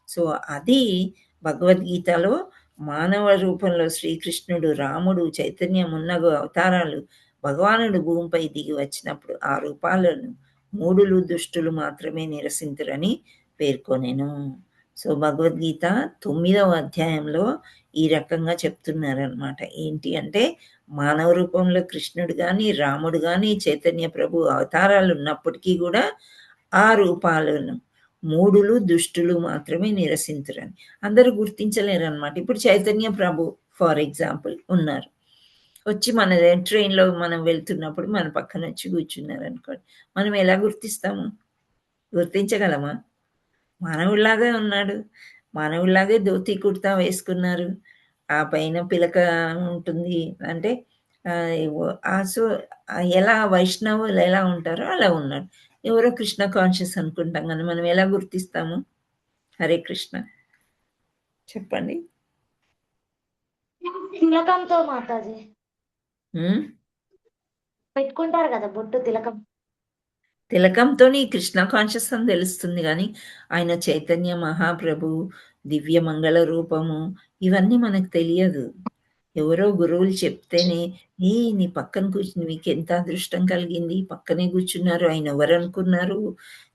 సో అది భగవద్గీతలో మానవ రూపంలో శ్రీకృష్ణుడు, రాముడు, చైతన్యం మున్నగు అవతారాలు భగవానుడు భూమిపై దిగి వచ్చినప్పుడు ఆ రూపాలను మూడులు దుష్టులు మాత్రమే నిరసింతురని పేర్కొనేను. సో భగవద్గీత 9వ అధ్యాయంలో ఈ రకంగా చెప్తున్నారనమాట. ఏంటి అంటే మానవ రూపంలో కృష్ణుడు కానీ రాముడు కానీ చైతన్య ప్రభు అవతారాలు ఉన్నప్పటికీ కూడా ఆ రూపాలను మూడులు దుష్టులు మాత్రమే నిరసింతురని అందరూ గుర్తించలేరు అనమాట. ఇప్పుడు చైతన్య ప్రభు ఫర్ ఎగ్జాంపుల్ ఉన్నారు, వచ్చి మన ట్రైన్లో మనం వెళ్తున్నప్పుడు మన పక్కన వచ్చి కూర్చున్నారు అనుకోండి, మనం ఎలా గుర్తిస్తాము? గుర్తించగలమా? మానవుల్లాగే ఉన్నాడు, మానవుల్లాగే ధోతి కుర్తా వేసుకున్నారు, ఆ పైన పిలక ఉంటుంది. అంటే సో ఎలా వైష్ణవులు ఎలా ఉంటారో అలా ఉన్నాడు. ఎవరో కృష్ణ కాన్షియస్ అనుకుంటాం కానీ మనం ఎలా గుర్తిస్తాము? హరే కృష్ణ చెప్పండి. తిలకంతో మాతాజీ. పెట్టుకుంటారు కదా బొట్టు తిలకం. తిలకంతో కృష్ణ కాన్షియస్ అని తెలుస్తుంది కానీ ఆయన చైతన్య మహాప్రభు దివ్య మంగళ రూపము ఇవన్నీ మనకు తెలియదు. ఎవరో గురువులు చెప్తేనే నీ పక్కన కూర్చుని మీకు ఎంత అదృష్టం కలిగింది, పక్కనే కూర్చున్నారు, ఆయన ఎవరు అనుకున్నారు,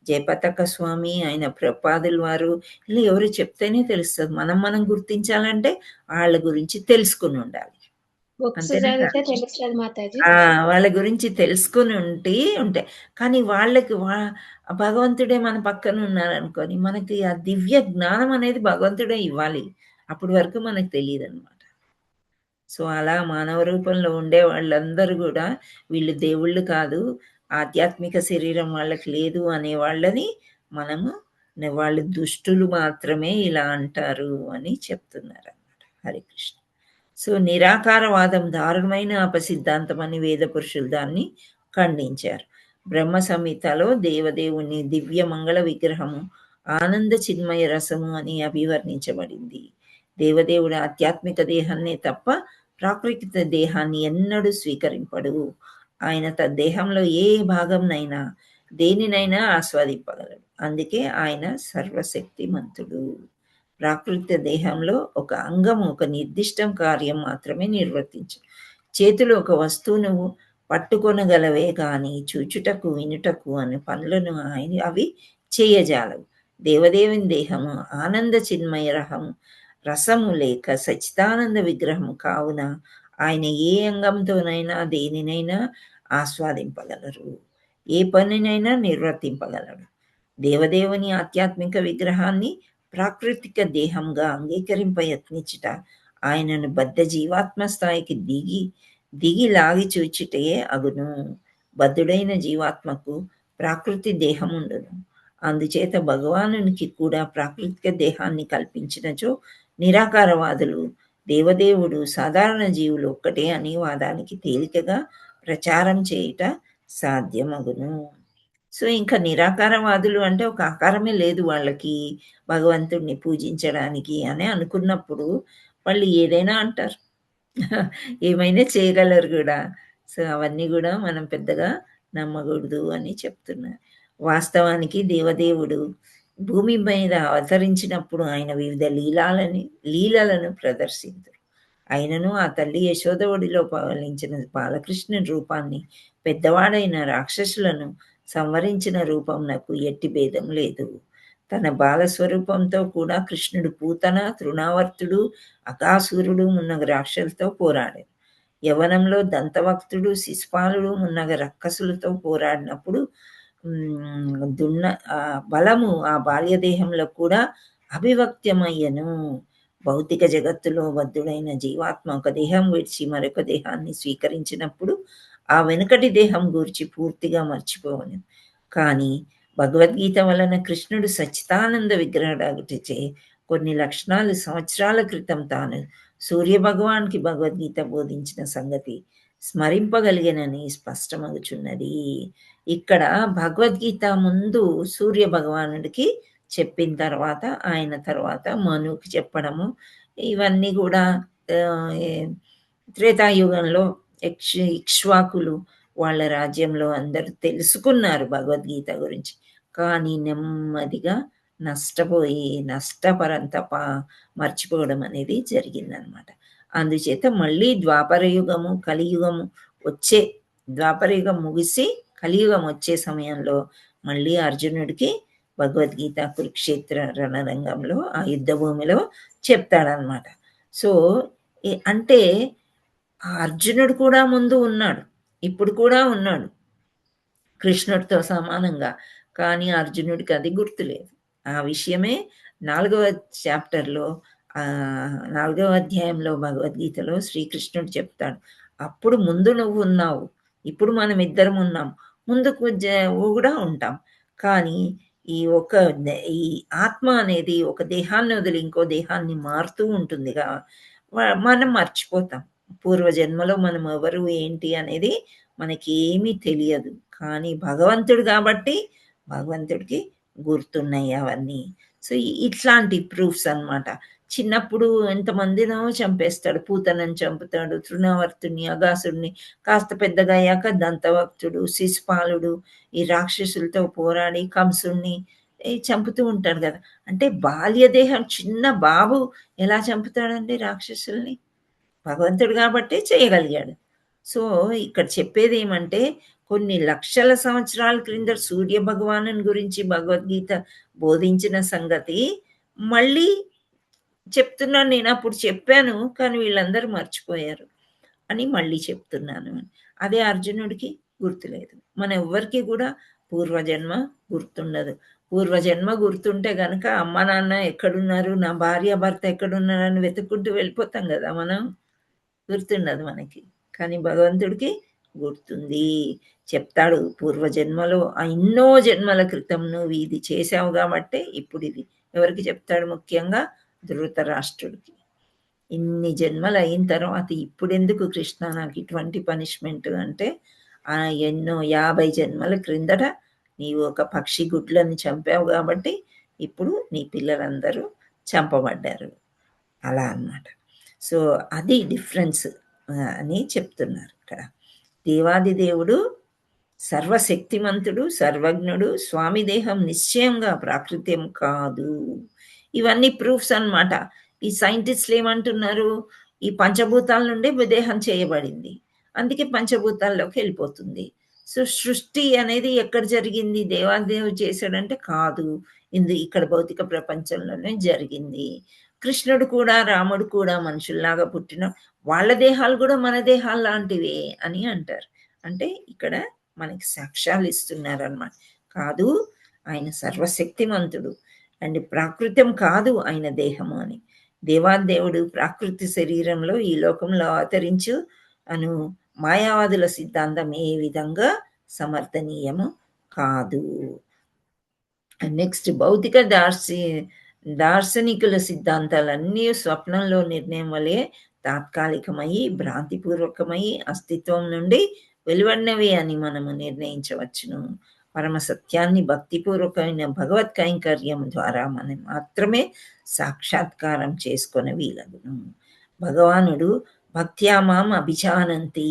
జయపతాక స్వామి, ఆయన ప్రపాదుల వారు, ఇలా ఎవరు చెప్తేనే తెలుస్తుంది. మనం గుర్తించాలంటే వాళ్ళ గురించి తెలుసుకుని ఉండాలి. బుక్స్ అంతేనా చదివితే కాదు? తెలుస్తుంది మాతాజీ. వాళ్ళ గురించి తెలుసుకుని ఉంటాయి. కానీ వాళ్ళకి భగవంతుడే మన పక్కన ఉన్నారనుకోని మనకి ఆ దివ్య జ్ఞానం అనేది భగవంతుడే ఇవ్వాలి. అప్పటి వరకు మనకు తెలియదు అనమాట. సో అలా మానవ రూపంలో ఉండే వాళ్ళందరూ కూడా వీళ్ళు దేవుళ్ళు కాదు, ఆధ్యాత్మిక శరీరం వాళ్ళకి లేదు అనే వాళ్ళని మనము వాళ్ళు దుష్టులు మాత్రమే ఇలా అంటారు అని చెప్తున్నారు అన్నమాట. హరే కృష్ణ. సో నిరాకారవాదం దారుణమైన అపసిద్ధాంతం అని వేద పురుషులు దాన్ని ఖండించారు. బ్రహ్మ సంహితలో దేవదేవుని దివ్య మంగళ విగ్రహము ఆనంద చిన్మయ రసము అని అభివర్ణించబడింది. దేవదేవుడు ఆధ్యాత్మిక దేహాన్నే తప్ప ప్రాకృతిక దేహాన్ని ఎన్నడూ స్వీకరింపడు. ఆయన తన దేహంలో ఏ భాగంనైనా దేనినైనా ఆస్వాదింపగలడు. అందుకే ఆయన సర్వశక్తిమంతుడు. ప్రాకృతిక దేహంలో ఒక అంగము ఒక నిర్దిష్ట కార్యం మాత్రమే నిర్వర్తించు. చేతిలో ఒక వస్తువును పట్టుకొనగలవే కానీ చూచుటకు వినుటకు అనే పనులను అవి చేయజాలవు. దేవదేవుని దేహము ఆనంద చిన్మయ రసము లేక సచ్చిదానంద విగ్రహము కావున ఆయన ఏ అంగంతోనైనా దేనినైనా ఆస్వాదింపగలరు, ఏ పనినైనా నిర్వర్తింపగలరు. దేవదేవుని ఆధ్యాత్మిక విగ్రహాన్ని ప్రాకృతిక దేహంగా అంగీకరింప యత్నించుట ఆయనను బద్ధ జీవాత్మ స్థాయికి దిగి లాగి చూచుటే అగును. బద్ధుడైన జీవాత్మకు ప్రాకృతి దేహం ఉండును. అందుచేత భగవానునికి కూడా ప్రాకృతిక దేహాన్ని కల్పించినచో నిరాకారవాదులు దేవదేవుడు సాధారణ జీవులు ఒక్కటే అని వాదానికి తేలికగా ప్రచారం చేయుట సాధ్యమగును. సో ఇంకా నిరాకారవాదులు అంటే ఒక ఆకారమే లేదు వాళ్ళకి భగవంతుడిని పూజించడానికి అని అనుకున్నప్పుడు వాళ్ళు ఏదైనా అంటారు, ఏమైనా చేయగలరు కూడా. సో అవన్నీ కూడా మనం పెద్దగా నమ్మకూడదు అని చెప్తున్నారు. వాస్తవానికి దేవదేవుడు భూమి మీద అవతరించినప్పుడు ఆయన వివిధ లీలలను ప్రదర్శించారు. ఆయనను ఆ తల్లి యశోద ఒడిలో పవలించిన బాలకృష్ణుని రూపాన్ని పెద్దవాడైన రాక్షసులను సంవరించిన రూపం నాకు ఎట్టి భేదం లేదు. తన బాలస్వరూపంతో కూడా కృష్ణుడు పూతన, తృణావర్తుడు, అకాసురుడు మున్నగ రాక్షసులతో పోరాడాడు. యవనంలో దంతవక్తుడు, శిశుపాలుడు మున్నగ రక్కసులతో పోరాడినప్పుడు బలము ఆ బాల్యదేహంలో కూడా అభివ్యక్తమయ్యను. భౌతిక జగత్తులో బద్ధుడైన జీవాత్మ ఒక దేహం విడిచి మరొక దేహాన్ని స్వీకరించినప్పుడు ఆ వెనుకటి దేహం గూర్చి పూర్తిగా మర్చిపోవను. కానీ భగవద్గీత వలన కృష్ణుడు సచ్చిదానంద విగ్రహుడగుటచే కొన్ని లక్షణాలు సంవత్సరాల క్రితం తాను సూర్య భగవాన్కి భగవద్గీత బోధించిన సంగతి స్మరింపగలిగినని స్పష్టమగుచున్నది. ఇక్కడ భగవద్గీత ముందు సూర్య భగవానుడికి చెప్పిన తర్వాత ఆయన తర్వాత మనుకి చెప్పడము ఇవన్నీ కూడా త్రేతాయుగంలో ఇక్ష్వాకులు వాళ్ళ రాజ్యంలో అందరూ తెలుసుకున్నారు భగవద్గీత గురించి. కానీ నెమ్మదిగా నష్టపోయి నష్టపరంతప మర్చిపోవడం అనేది జరిగిందనమాట. అందుచేత మళ్ళీ ద్వాపరయుగము కలియుగము ద్వాపరయుగం ముగిసి కలియుగం వచ్చే సమయంలో మళ్ళీ అర్జునుడికి భగవద్గీత కురుక్షేత్ర రణరంగంలో ఆ యుద్ధ భూమిలో చెప్తాడనమాట. సో అంటే అర్జునుడు కూడా ముందు ఉన్నాడు, ఇప్పుడు కూడా ఉన్నాడు కృష్ణుడితో సమానంగా. కానీ అర్జునుడికి అది గుర్తులేదు. ఆ విషయమే 4వ చాప్టర్లో 4వ అధ్యాయంలో భగవద్గీతలో శ్రీకృష్ణుడు చెప్తాడు. అప్పుడు ముందు నువ్వు ఉన్నావు, ఇప్పుడు మనం ఇద్దరం ఉన్నాం, ముందుకు కూడా ఉంటాం. కానీ ఈ ఆత్మ అనేది ఒక దేహాన్ని వదిలి ఇంకో దేహాన్ని మారుతూ ఉంటుందిగా, మనం మర్చిపోతాం. పూర్వజన్మలో మనం ఎవరు ఏంటి అనేది మనకి ఏమీ తెలియదు. కానీ భగవంతుడు కాబట్టి భగవంతుడికి గుర్తున్నాయి అవన్నీ. సో ఇట్లాంటి ప్రూఫ్స్ అన్నమాట. చిన్నప్పుడు ఎంతమందినో చంపేస్తాడు. పూతనని చంపుతాడు, తృణావర్తుని, అగాసుడిని. కాస్త పెద్దగా అయ్యాక దంతవక్తుడు, శిశుపాలుడు ఈ రాక్షసులతో పోరాడి కంసుడిని చంపుతూ ఉంటాడు కదా. అంటే బాల్యదేహం చిన్న బాబు ఎలా చంపుతాడండి రాక్షసుల్ని? భగవంతుడు కాబట్టే చేయగలిగాడు. సో ఇక్కడ చెప్పేది ఏమంటే, కొన్ని లక్షల సంవత్సరాల క్రింద సూర్య భగవాను గురించి భగవద్గీత బోధించిన సంగతి మళ్ళీ చెప్తున్నాను. నేను అప్పుడు చెప్పాను కానీ వీళ్ళందరూ మర్చిపోయారు అని మళ్ళీ చెప్తున్నాను. అదే అర్జునుడికి గుర్తులేదు. మన ఎవ్వరికి కూడా పూర్వజన్మ గుర్తుండదు. పూర్వజన్మ గుర్తుంటే గనక అమ్మ నాన్న ఎక్కడున్నారు, నా భార్య భర్త ఎక్కడున్నారని వెతుక్కుంటూ వెళ్ళిపోతాం కదా మనం. గుర్తుండదు మనకి. కానీ భగవంతుడికి గుర్తుంది. చెప్తాడు పూర్వజన్మలో ఎన్నో జన్మల క్రితం నువ్వు ఇది చేసావు కాబట్టే ఇప్పుడు ఇది. ఎవరికి చెప్తాడు? ముఖ్యంగా ధృతరాష్ట్రుడికి. ఇన్ని జన్మలు అయిన తర్వాత ఇప్పుడెందుకు కృష్ణ నాకు ఇటువంటి పనిష్మెంట్ అంటే, ఎన్నో 50 జన్మల క్రిందట నీవు ఒక పక్షి గుడ్లను చంపావు కాబట్టి ఇప్పుడు నీ పిల్లలందరూ చంపబడ్డారు. అలా అన్నమాట. సో అది డిఫరెన్స్ అని చెప్తున్నారు ఇక్కడ. దేవాది దేవుడు సర్వశక్తిమంతుడు, సర్వజ్ఞుడు, స్వామి దేహం నిశ్చయంగా ప్రాకృత్యం కాదు. ఇవన్నీ ప్రూఫ్స్ అన్నమాట. ఈ సైంటిస్టులు ఏమంటున్నారు? ఈ పంచభూతాల నుండి దేహం చేయబడింది, అందుకే పంచభూతాల్లోకి వెళ్ళిపోతుంది. సో సృష్టి అనేది ఎక్కడ జరిగింది? దేవాదేవుడు చేశాడంటే కాదు, ఇక్కడ భౌతిక ప్రపంచంలోనే జరిగింది. కృష్ణుడు కూడా రాముడు కూడా మనుషుల్లాగా పుట్టిన వాళ్ళ దేహాలు కూడా మన దేహాలు లాంటివే అని అంటారు. అంటే ఇక్కడ మనకి సాక్ష్యాలు ఇస్తున్నారు అన్నమాట. కాదు, ఆయన సర్వశక్తిమంతుడు అండ్ ప్రాకృతం కాదు ఆయన దేహము అని. దేవాదేవుడు ప్రాకృతి శరీరంలో ఈ లోకంలో అవతరించు అను మాయావాదుల సిద్ధాంతం ఏ విధంగా సమర్థనీయము కాదు. నెక్స్ట్ భౌతిక దార్శనికుల సిద్ధాంతాలన్నీ స్వప్నంలో నిర్ణయం వలె తాత్కాలికమై భ్రాంతిపూర్వకమై అస్తిత్వం నుండి వెలువడినవి అని మనము నిర్ణయించవచ్చును. పరమ సత్యాన్ని భక్తిపూర్వకమైన భగవత్ కైంకర్యం ద్వారా మనం మాత్రమే సాక్షాత్కారం చేసుకొని వీలగును. భగవానుడు భక్త్యామాం అభిజానంతి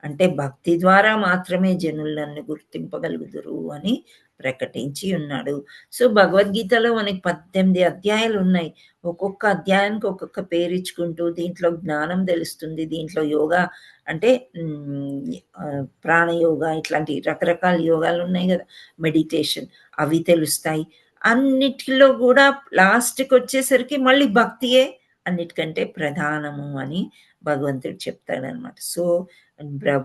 అంటే భక్తి ద్వారా మాత్రమే జనులు నన్ను గుర్తింపగలుగుదురు అని ప్రకటించి ఉన్నాడు. సో భగవద్గీతలో మనకి 18 అధ్యాయాలు ఉన్నాయి. ఒక్కొక్క అధ్యాయానికి ఒక్కొక్క పేరు ఇచ్చుకుంటూ దీంట్లో జ్ఞానం తెలుస్తుంది, దీంట్లో యోగా అంటే ప్రాణయోగా, ఇట్లాంటి రకరకాల యోగాలు ఉన్నాయి కదా, మెడిటేషన్, అవి తెలుస్తాయి. అన్నిటిలో కూడా లాస్ట్కి వచ్చేసరికి మళ్ళీ భక్తియే అన్నిటికంటే ప్రధానము అని భగవంతుడు చెప్తాడనమాట. సో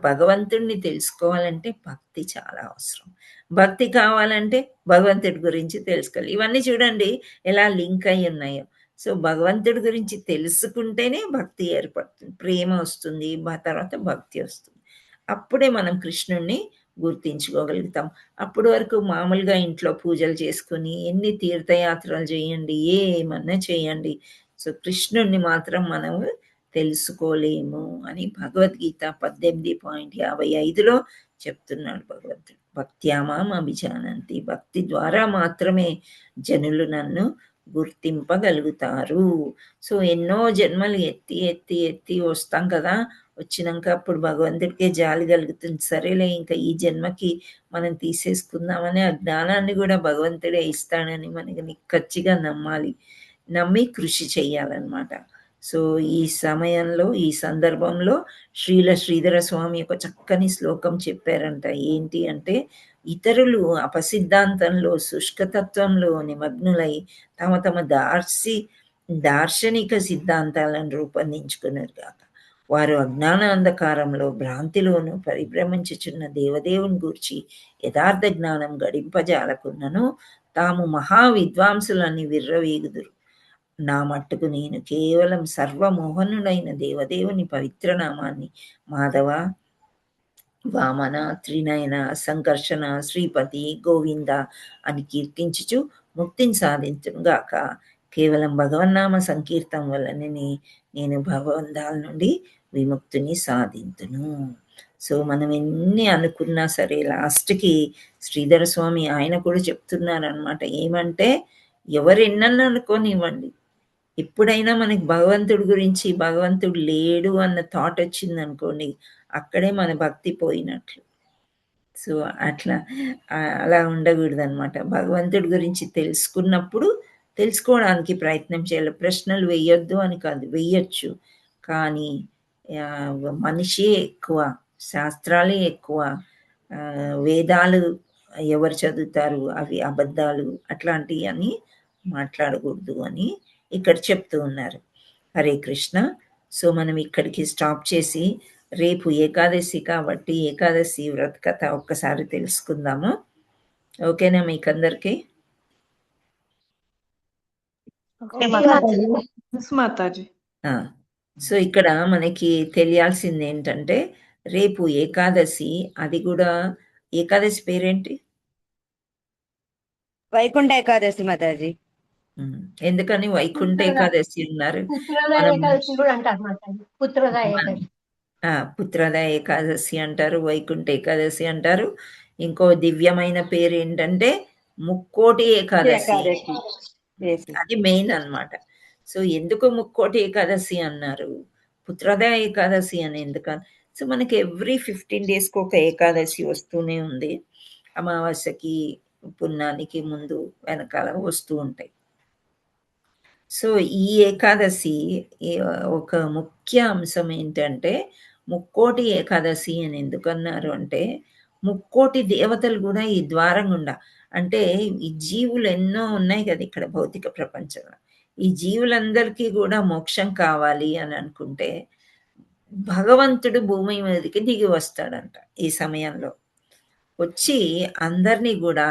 భగవంతుడిని తెలుసుకోవాలంటే భక్తి చాలా అవసరం. భక్తి కావాలంటే భగవంతుడి గురించి తెలుసుకోవాలి. ఇవన్నీ చూడండి ఎలా లింక్ అయి ఉన్నాయో. సో భగవంతుడి గురించి తెలుసుకుంటేనే భక్తి ఏర్పడుతుంది, ప్రేమ వస్తుంది, తర్వాత భక్తి వస్తుంది. అప్పుడే మనం కృష్ణుణ్ణి గుర్తించుకోగలుగుతాం. అప్పటి వరకు మామూలుగా ఇంట్లో పూజలు చేసుకుని ఎన్ని తీర్థయాత్రలు చేయండి, ఏమన్నా చేయండి, సో కృష్ణుణ్ణి మాత్రం మనము తెలుసుకోలేము అని భగవద్గీత 18.55లో చెప్తున్నాడు భగవంతుడు. భక్త్యామాం అభిజానంతి, భక్తి ద్వారా మాత్రమే జనులు నన్ను గుర్తింపగలుగుతారు. సో ఎన్నో జన్మలు ఎత్తి ఎత్తి ఎత్తి వస్తాం కదా, వచ్చినాక అప్పుడు భగవంతుడికే జాలి కలుగుతుంది. సరేలే ఇంకా ఈ జన్మకి మనం తీసేసుకుందామని ఆ జ్ఞానాన్ని కూడా భగవంతుడే ఇస్తాడని మనకి నిక్కచ్చిగా నమ్మాలి, నమ్మి కృషి చెయ్యాలన్నమాట. సో ఈ సమయంలో ఈ సందర్భంలో శ్రీధర స్వామి ఒక చక్కని శ్లోకం చెప్పారంట. ఏంటి అంటే, ఇతరులు అపసిద్ధాంతంలో శుష్కతత్వంలో నిమగ్నులై తమ తమ దార్శనిక సిద్ధాంతాలను రూపొందించుకున్నారు కాక వారు అజ్ఞాన అంధకారంలో భ్రాంతిలోను పరిభ్రమించుచున్న దేవదేవుని గూర్చి యథార్థ జ్ఞానం గడింపజాలకున్నను తాము మహా విద్వాంసులని విర్రవీగుదురు. నా మట్టుకు నేను కేవలం సర్వమోహనుడైన దేవదేవుని పవిత్ర నామాన్ని మాధవ, వామన, త్రినయన, సంకర్షణ, శ్రీపతి, గోవింద అని కీర్తించుచు ముక్తిని సాధించుగాక. కేవలం భగవన్నామ సంకీర్తం వల్లనే నేను భగవంతాల నుండి విముక్తిని సాధింతును. సో మనం ఎన్ని అనుకున్నా సరే లాస్ట్కి శ్రీధర స్వామి ఆయన కూడా చెప్తున్నారనమాట. ఏమంటే ఎవరెన్నన్నా అనుకోనివ్వండి, ఎప్పుడైనా మనకి భగవంతుడి గురించి భగవంతుడు లేడు అన్న థాట్ వచ్చిందనుకోండి, అక్కడే మన భక్తి పోయినట్లు. సో అట్లా అలా ఉండకూడదనమాట. భగవంతుడి గురించి తెలుసుకున్నప్పుడు తెలుసుకోవడానికి ప్రయత్నం చేయాలి. ప్రశ్నలు వేయొద్దు అని కాదు, వేయొచ్చు. కానీ మనిషే ఎక్కువ, శాస్త్రాలే ఎక్కువ, వేదాలు ఎవరు చదువుతారు, అవి అబద్ధాలు, అట్లాంటివి అని మాట్లాడకూడదు అని ఇక్కడ చెప్తూ ఉన్నారు. హరే కృష్ణ. సో మనం ఇక్కడికి స్టాప్ చేసి రేపు ఏకాదశి కాబట్టి ఏకాదశి వ్రత కథ ఒక్కసారి తెలుసుకుందాము. ఓకేనా మీకందరికి? మాతాజీ. సో ఇక్కడ మనకి తెలియాల్సింది ఏంటంటే రేపు ఏకాదశి, అది కూడా ఏకాదశి పేరేంటి? వైకుంఠ ఏకాదశి మాతాజీ. ఎందుకని వైకుంఠ ఏకాదశి ఉన్నారు? పుత్రద ఏకాదశి అంటారు, వైకుంఠ ఏకాదశి అంటారు. ఇంకో దివ్యమైన పేరు ఏంటంటే ముక్కోటి ఏకాదశి. అది మెయిన్ అన్నమాట. సో ఎందుకు ముక్కోటి ఏకాదశి అన్నారు, పుత్రద ఏకాదశి అని ఎందుకని? సో మనకి ఎవ్రీ 15 daysకి ఒక ఏకాదశి వస్తూనే ఉంది. అమావాస్యకి పుణ్యానికి ముందు వెనకాల వస్తూ ఉంటాయి. సో ఈ ఏకాదశి ఒక ముఖ్య అంశం ఏంటంటే ముక్కోటి ఏకాదశి అని ఎందుకన్నారు అంటే, ముక్కోటి దేవతలు కూడా ఈ ద్వారం గుండా, అంటే ఈ జీవులు ఎన్నో ఉన్నాయి కదా ఇక్కడ భౌతిక ప్రపంచంలో, ఈ జీవులందరికీ కూడా మోక్షం కావాలి అని అనుకుంటే భగవంతుడు భూమి మీదకి దిగి వస్తాడంట. ఈ సమయంలో వచ్చి అందరినీ కూడా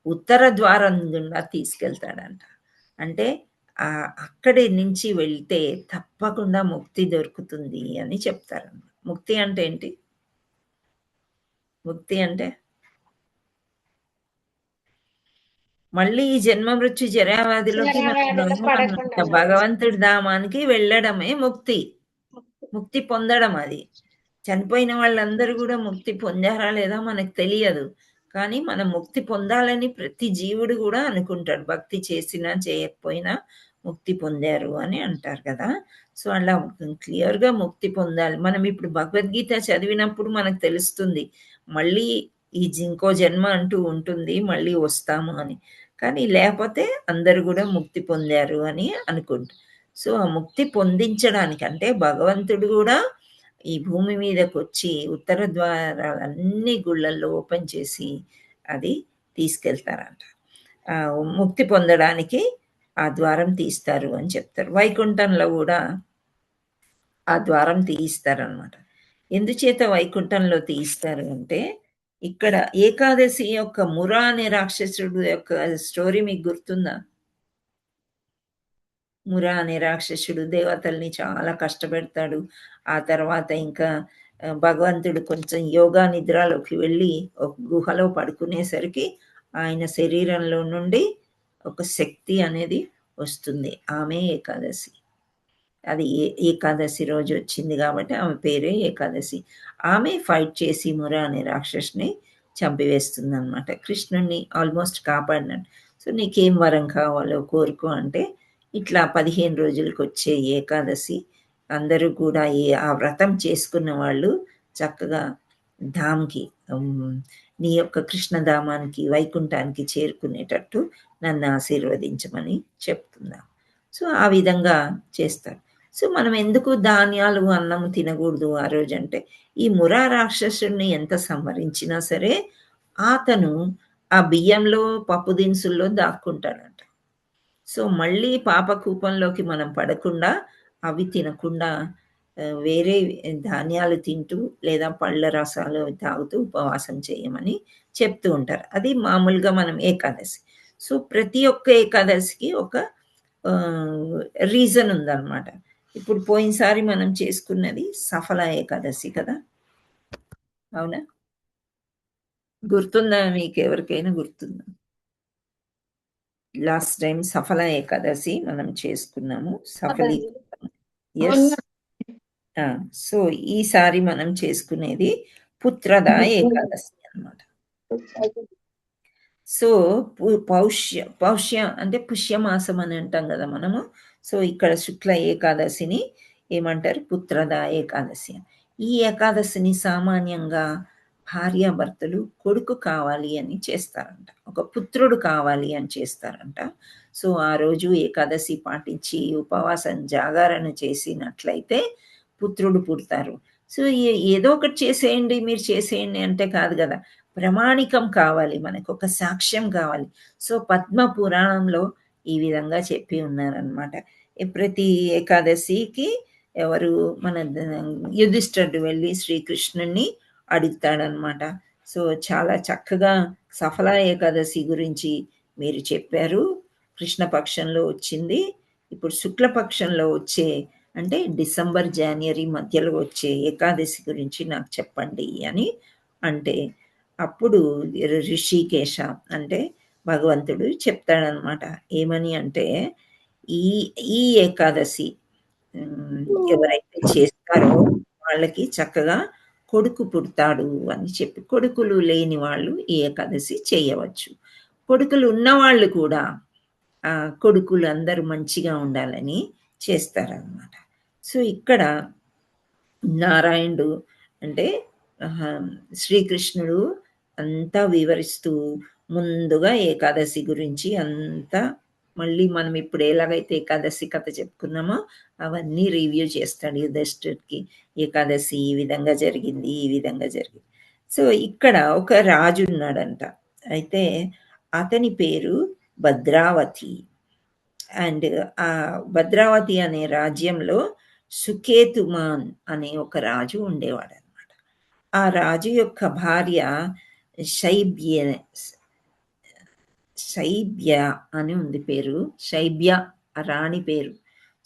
ఉత్తర ద్వారం గుండా తీసుకెళ్తాడంట. అంటే అక్కడి నుంచి వెళ్తే తప్పకుండా ముక్తి దొరుకుతుంది అని చెప్తారు. ముక్తి అంటే ఏంటి? ముక్తి అంటే మళ్ళీ ఈ జన్మ మృత్యు జరావ్యాధిలోకి భగవంతుడి ధామానికి వెళ్ళడమే ముక్తి. ముక్తి పొందడం. అది చనిపోయిన వాళ్ళందరూ కూడా ముక్తి పొందారా లేదా మనకు తెలియదు, కానీ మనం ముక్తి పొందాలని ప్రతి జీవుడు కూడా అనుకుంటాడు. భక్తి చేసినా చేయకపోయినా ముక్తి పొందారు అని అంటారు కదా. సో అలా క్లియర్గా ముక్తి పొందాలి. మనం ఇప్పుడు భగవద్గీత చదివినప్పుడు మనకు తెలుస్తుంది మళ్ళీ ఈ ఇంకో జన్మ అంటూ ఉంటుంది, మళ్ళీ వస్తాము అని. కానీ లేకపోతే అందరూ కూడా ముక్తి పొందారు అని అనుకుంటారు. సో ఆ ముక్తి పొందించడానికి అంటే భగవంతుడు కూడా ఈ భూమి మీదకి వచ్చి ఉత్తర ద్వారాలన్నీ గుళ్ళల్లో ఓపెన్ చేసి అది తీసుకెళ్తారంట. ముక్తి పొందడానికి ఆ ద్వారం తీస్తారు అని చెప్తారు. వైకుంఠంలో కూడా ఆ ద్వారం తీయిస్తారనమాట. ఎందుచేత వైకుంఠంలో తీయిస్తారు అంటే, ఇక్కడ ఏకాదశి యొక్క మురా అనే రాక్షసుడు యొక్క స్టోరీ మీకు గుర్తుందా? మురా అనే రాక్షసుడు దేవతల్ని చాలా కష్టపెడతాడు. ఆ తర్వాత ఇంకా భగవంతుడు కొంచెం యోగా నిద్రలోకి వెళ్ళి ఒక గుహలో పడుకునేసరికి ఆయన శరీరంలో నుండి ఒక శక్తి అనేది వస్తుంది. ఆమె ఏకాదశి. అది ఏకాదశి రోజు వచ్చింది కాబట్టి ఆమె పేరే ఏకాదశి. ఆమె ఫైట్ చేసి మురా అనే రాక్షసుని చంపివేస్తుంది అనమాట. కృష్ణుణ్ణి ఆల్మోస్ట్ కాపాడినట్టు. సో నీకేం వరం కావాలో కోరుకో అంటే, ఇట్లా 15 రోజులకు వచ్చే ఏకాదశి అందరూ కూడా ఆ వ్రతం చేసుకున్న వాళ్ళు చక్కగా ధామ్కి, నీ యొక్క కృష్ణధామానికి వైకుంఠానికి చేరుకునేటట్టు నన్ను ఆశీర్వదించమని చెప్తున్నాం. సో ఆ విధంగా చేస్తారు. సో మనం ఎందుకు ధాన్యాలు అన్నం తినకూడదు ఆ రోజు అంటే, ఈ మురా రాక్షసుడిని ఎంత సంహరించినా సరే అతను ఆ బియ్యంలో పప్పు దినుసుల్లో దాక్కుంటాడంట. సో మళ్ళీ పాపకూపంలోకి మనం పడకుండా అవి తినకుండా వేరే ధాన్యాలు తింటూ లేదా పళ్ళ రసాలు తాగుతూ ఉపవాసం చేయమని చెప్తూ ఉంటారు. అది మామూలుగా మనం ఏకాదశి. సో ప్రతి ఒక్క ఏకాదశికి ఒక రీజన్ ఉందన్నమాట. ఇప్పుడు పోయినసారి మనం చేసుకున్నది సఫల ఏకాదశి కదా, అవునా? గుర్తుందా మీకు? ఎవరికైనా గుర్తుందా? లాస్ట్ టైం సఫల ఏకాదశి మనం చేసుకున్నాము. సో ఈసారి మనం చేసుకునేది పుత్రద ఏకాదశి అన్నమాట. సో పౌష్య అంటే పుష్యమాసం అని అంటాం కదా మనము. సో ఇక్కడ శుక్ల ఏకాదశిని ఏమంటారు? పుత్రద ఏకాదశి. ఈ ఏకాదశిని సామాన్యంగా భార్యాభర్తలు కొడుకు కావాలి అని చేస్తారంట, ఒక పుత్రుడు కావాలి అని చేస్తారంట. సో ఆ రోజు ఏకాదశి పాటించి ఉపవాసం జాగరణ చేసినట్లయితే పుత్రుడు పుడతారు. సో ఏదో ఒకటి చేసేయండి, మీరు చేసేయండి అంటే కాదు కదా, ప్రమాణికం కావాలి, మనకు ఒక సాక్ష్యం కావాలి. సో పద్మ పురాణంలో ఈ విధంగా చెప్పి ఉన్నారనమాట. ప్రతి ఏకాదశికి ఎవరు మన యుధిష్ఠిరుడు వెళ్ళి శ్రీకృష్ణుని అడుగుతాడనమాట. సో చాలా చక్కగా సఫల ఏకాదశి గురించి మీరు చెప్పారు. కృష్ణపక్షంలో వచ్చింది, ఇప్పుడు శుక్లపక్షంలో వచ్చే అంటే డిసెంబర్ జనవరి మధ్యలో వచ్చే ఏకాదశి గురించి నాకు చెప్పండి అని అంటే అప్పుడు ఋషికేశ అంటే భగవంతుడు చెప్తాడనమాట. ఏమని అంటే ఈ ఈ ఏకాదశి ఎవరైతే చేస్తారో వాళ్ళకి చక్కగా కొడుకు పుడతాడు అని చెప్పి, కొడుకులు లేని వాళ్ళు ఈ ఏకాదశి చేయవచ్చు, కొడుకులు ఉన్నవాళ్ళు కూడా కొడుకులు అందరూ మంచిగా ఉండాలని చేస్తారనమాట. సో ఇక్కడ నారాయణుడు అంటే శ్రీకృష్ణుడు అంతా వివరిస్తూ ముందుగా ఏకాదశి గురించి అంతా మళ్ళీ మనం ఇప్పుడు ఎలాగైతే ఏకాదశి కథ చెప్పుకున్నామో అవన్నీ రివ్యూ చేస్తాడు యుధిష్ఠిరుడికి. ఏకాదశి ఈ విధంగా జరిగింది, ఈ విధంగా జరిగింది. సో ఇక్కడ ఒక రాజు ఉన్నాడంట, అయితే అతని పేరు భద్రావతి. అండ్ ఆ భద్రావతి అనే రాజ్యంలో సుకేతుమాన్ అనే ఒక రాజు ఉండేవాడు అనమాట. ఆ రాజు యొక్క భార్య శైబ్య అని ఉంది పేరు, శైబ్య రాణి పేరు.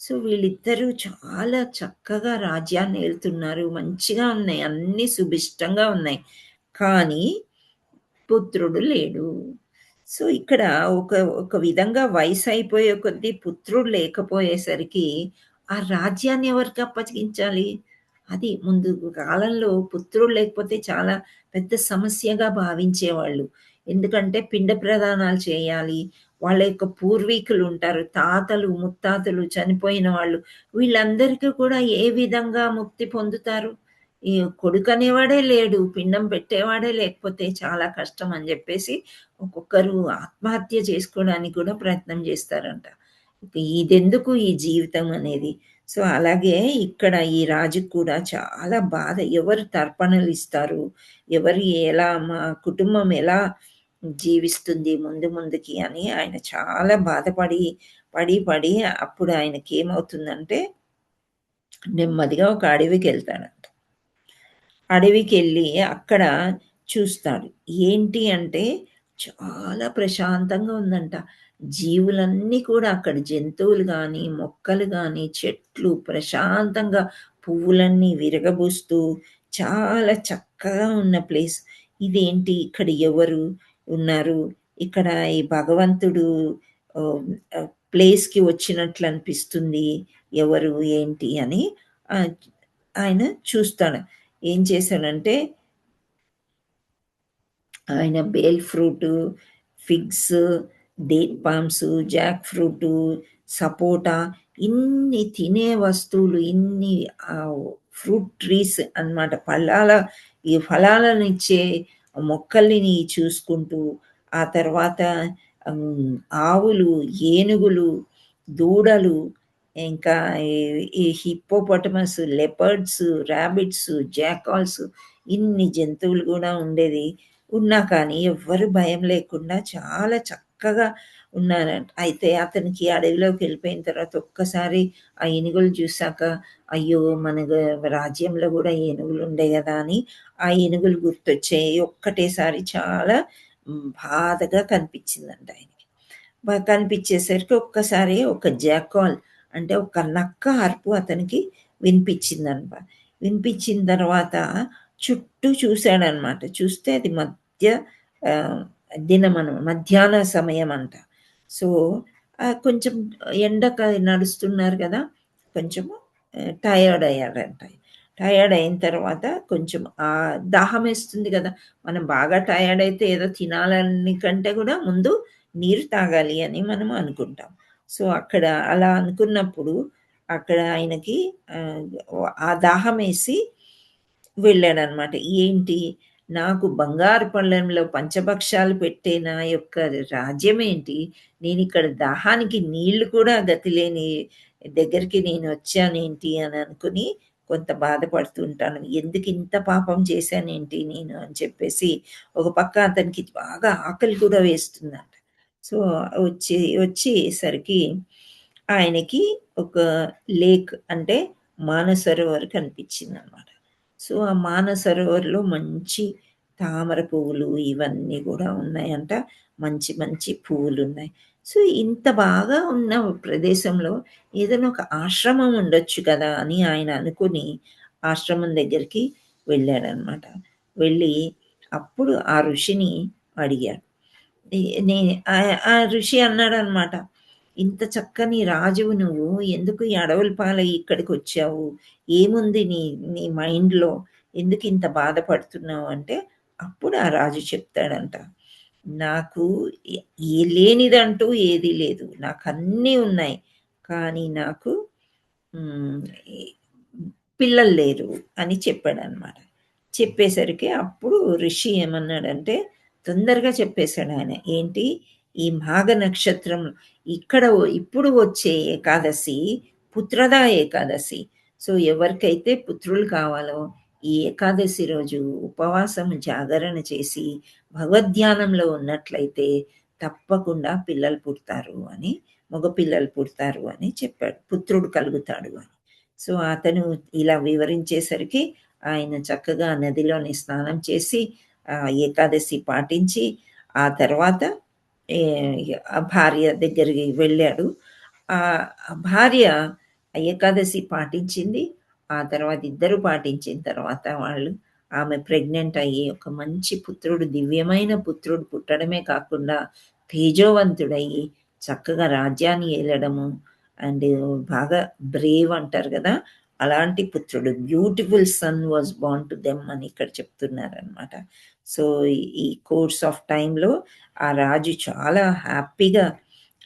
సో వీళ్ళిద్దరూ చాలా చక్కగా రాజ్యాన్ని ఏలుతున్నారు, మంచిగా ఉన్నాయి, అన్ని సుభిష్టంగా ఉన్నాయి, కానీ పుత్రుడు లేడు. సో ఇక్కడ ఒక విధంగా వయసు అయిపోయే కొద్దీ పుత్రుడు లేకపోయేసరికి ఆ రాజ్యాన్ని ఎవరికి అప్పగించాలి? అది ముందు కాలంలో పుత్రుడు లేకపోతే చాలా పెద్ద సమస్యగా భావించేవాళ్ళు. ఎందుకంటే పిండ ప్రదానాలు చేయాలి, వాళ్ళ యొక్క పూర్వీకులు ఉంటారు, తాతలు ముత్తాతలు చనిపోయిన వాళ్ళు, వీళ్ళందరికీ కూడా ఏ విధంగా ముక్తి పొందుతారు? ఈ కొడుకు అనేవాడే లేడు, పిండం పెట్టేవాడే లేకపోతే చాలా కష్టం అని చెప్పేసి ఒక్కొక్కరు ఆత్మహత్య చేసుకోవడానికి కూడా ప్రయత్నం చేస్తారంట. ఇదెందుకు ఈ జీవితం అనేది. సో అలాగే ఇక్కడ ఈ రాజుకు కూడా చాలా బాధ, ఎవరు తర్పణలు ఇస్తారు, ఎవరు ఎలా, మా కుటుంబం ఎలా జీవిస్తుంది ముందుకి అని ఆయన చాలా బాధపడి పడి అప్పుడు ఆయనకి ఏమవుతుందంటే నెమ్మదిగా ఒక అడవికి వెళ్తాడంట. అడవికి వెళ్ళి అక్కడ చూస్తాడు, ఏంటి అంటే చాలా ప్రశాంతంగా ఉందంట. జీవులన్నీ కూడా అక్కడ, జంతువులు కానీ మొక్కలు కానీ చెట్లు ప్రశాంతంగా, పువ్వులన్నీ విరగబూస్తూ చాలా చక్కగా ఉన్న ప్లేస్. ఇదేంటి, ఇక్కడ ఎవరు ఉన్నారు, ఇక్కడ ఈ భగవంతుడు ప్లేస్కి వచ్చినట్లు అనిపిస్తుంది, ఎవరు ఏంటి అని ఆయన చూస్తాడు. ఏం చేశాడంటే ఆయన bael fruit, figs, date palms, jackfruit, sapota, ఇన్ని తినే వస్తువులు, ఇన్ని ఫ్రూట్ ట్రీస్ అన్నమాట, ఈ ఫలాలను ఇచ్చే మొక్కల్ని చూసుకుంటూ, ఆ తర్వాత ఆవులు, ఏనుగులు, దూడలు, ఇంకా ఈ హిప్పోపటమస్, లెపర్డ్స్, ర్యాబిట్స్, జాకాల్స్, ఇన్ని జంతువులు కూడా ఉన్నా కానీ ఎవ్వరు భయం లేకుండా చాలా చక్కగా ఉన్నారంట. అయితే అతనికి అడవిలోకి వెళ్ళిపోయిన తర్వాత ఒక్కసారి ఆ ఏనుగులు చూసాక, అయ్యో మన రాజ్యంలో కూడా ఏనుగులు ఉండే కదా అని ఆ ఏనుగులు గుర్తొచ్చాయి. ఒక్కటేసారి చాలా బాధగా కనిపించిందంట ఆయనకి. కనిపించేసరికి ఒక్కసారి ఒక జాకాల్ అంటే ఒక నక్క అరుపు అతనికి వినిపించిందనమాట. వినిపించిన తర్వాత చుట్టూ చూశాడనమాట. చూస్తే అది మధ్యాహ్న సమయం అంట. సో కొంచెం ఎండక నడుస్తున్నారు కదా, కొంచెము టయర్డ్ అయ్యాడంట. టయర్డ్ అయిన తర్వాత కొంచెం దాహం వేస్తుంది కదా, మనం బాగా టయర్డ్ అయితే ఏదో తినాలని కంటే కూడా ముందు నీరు తాగాలి అని మనం అనుకుంటాం. సో అక్కడ అలా అనుకున్నప్పుడు అక్కడ ఆయనకి ఆ దాహం వేసి వెళ్ళాడనమాట. ఏంటి, నాకు బంగారు పళ్ళెంలో పంచభక్షాలు పెట్టే నా యొక్క రాజ్యం ఏంటి, నేను ఇక్కడ దాహానికి నీళ్లు కూడా గతి లేని దగ్గరికి నేను వచ్చానేంటి అని అనుకుని కొంత బాధపడుతూ ఉంటాను. ఎందుకు ఇంత పాపం చేశానేంటి నేను అని చెప్పేసి ఒక పక్క అతనికి బాగా ఆకలి కూడా వేస్తుందంట. సో వచ్చేసరికి ఆయనకి ఒక లేక్ అంటే మానసరోవర్ కనిపించింది అనమాట. సో ఆ మానసరోవర్లో మంచి తామర పువ్వులు ఇవన్నీ కూడా ఉన్నాయంట. మంచి మంచి పువ్వులు ఉన్నాయి. సో ఇంత బాగా ఉన్న ప్రదేశంలో ఏదైనా ఒక ఆశ్రమం ఉండొచ్చు కదా అని ఆయన అనుకుని ఆశ్రమం దగ్గరికి వెళ్ళాడనమాట. వెళ్ళి అప్పుడు ఆ ఋషిని అడిగాడు. నే ఆ ఋషి అన్నాడనమాట, ఇంత చక్కని రాజువు నువ్వు ఎందుకు ఈ అడవుల పాలై ఇక్కడికి వచ్చావు, ఏముంది నీ నీ మైండ్లో, ఎందుకు ఇంత బాధపడుతున్నావు అంటే అప్పుడు ఆ రాజు చెప్తాడంట, నాకు లేనిదంటూ ఏది లేదు, నాకు అన్నీ ఉన్నాయి, కానీ నాకు పిల్లలు లేరు అని చెప్పాడనమాట. చెప్పేసరికి అప్పుడు ఋషి ఏమన్నాడంటే తొందరగా చెప్పేశాడు ఆయన. ఏంటి, ఈ మాఘ నక్షత్రం ఇక్కడ ఇప్పుడు వచ్చే ఏకాదశి పుత్రదా ఏకాదశి. సో ఎవరికైతే పుత్రులు కావాలో ఈ ఏకాదశి రోజు ఉపవాసం జాగరణ చేసి భగవద్ధ్యానంలో ఉన్నట్లయితే తప్పకుండా పిల్లలు పుడతారు అని, మగ పిల్లలు పుడతారు అని చెప్పాడు, పుత్రుడు కలుగుతాడు అని. సో అతను ఇలా వివరించేసరికి ఆయన చక్కగా నదిలోని స్నానం చేసి ఏకాదశి పాటించి ఆ తర్వాత ఆ భార్య దగ్గరికి వెళ్ళాడు. ఆ భార్య ఏకాదశి పాటించింది. ఆ తర్వాత ఇద్దరు పాటించిన తర్వాత ఆమె ప్రెగ్నెంట్ అయ్యి ఒక మంచి పుత్రుడు, దివ్యమైన పుత్రుడు పుట్టడమే కాకుండా తేజోవంతుడయ్యి చక్కగా రాజ్యాన్ని ఏలడము అండ్ బాగా బ్రేవ్ అంటారు కదా, అలాంటి పుత్రుడు, beautiful son was born to them అని ఇక్కడ చెప్తున్నారనమాట. సో ఈ కోర్స్ ఆఫ్ టైంలో ఆ రాజు చాలా హ్యాపీగా,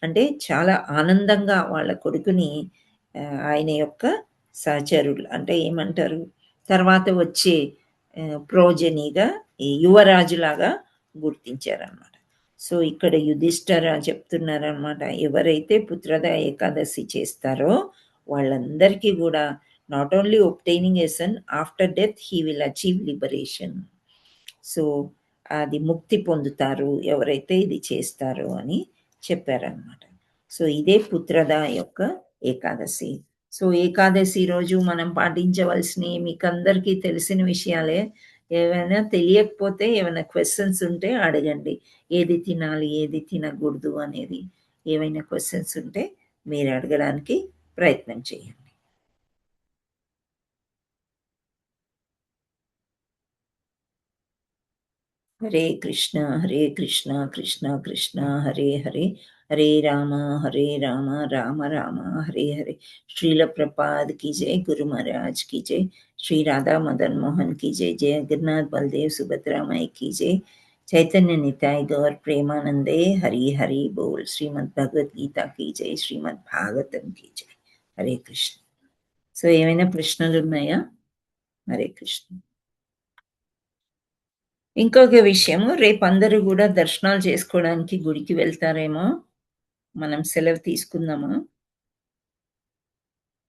అంటే చాలా ఆనందంగా వాళ్ళ కొడుకుని ఆయన యొక్క సహచరులు అంటే ఏమంటారు తర్వాత వచ్చే ప్రోజనీగా యువరాజులాగా గుర్తించారనమాట. సో ఇక్కడ యుధిష్ఠిర చెప్తున్నారనమాట, ఎవరైతే పుత్రద ఏకాదశి చేస్తారో వాళ్ళందరికీ కూడా not only obtaining a son, after death he will achieve liberation. So అది ముక్తి పొందుతారు ఎవరైతే ఇది చేస్తారో అని చెప్పారనమాట. సో ఇదే పుత్రద యొక్క ఏకాదశి. సో ఏకాదశి రోజు మనం పాటించవలసినవి మీకు అందరికీ తెలిసిన విషయాలే. ఏమైనా తెలియకపోతే ఏమైనా క్వశ్చన్స్ ఉంటే అడగండి, ఏది తినాలి ఏది తినకూడదు అనేది ఏమైనా క్వశ్చన్స్ ఉంటే మీరు అడగడానికి ప్రయత్నం చేయండి. హరే కృష్ణ కృష్ణ కృష్ణ హరే హరే, హరే రామ రామ రామ హరే హరే. శ్రీల ప్రపాద్ की जय, गुरु महाराज की जय, श्री राधा मदन मोहन की जय, जय जगन्नाथ बलदेव सुभद्रा माई की जय, चैतन्य निताय गौर प्रेमानंदे हरि हरि बोल. श्रीमद् भगवद गीता की जय, श्रीमद् भागवतम की जय. हरे कृष्ण. సో ఏమైనా ప్రశ్నలు ఉన్నాయా? హరే కృష్ణ. ఇంకొక విషయము, రేపు అందరూ కూడా దర్శనాలు చేసుకోవడానికి గుడికి వెళ్తారేమో, మనం సెలవు తీసుకుందామా?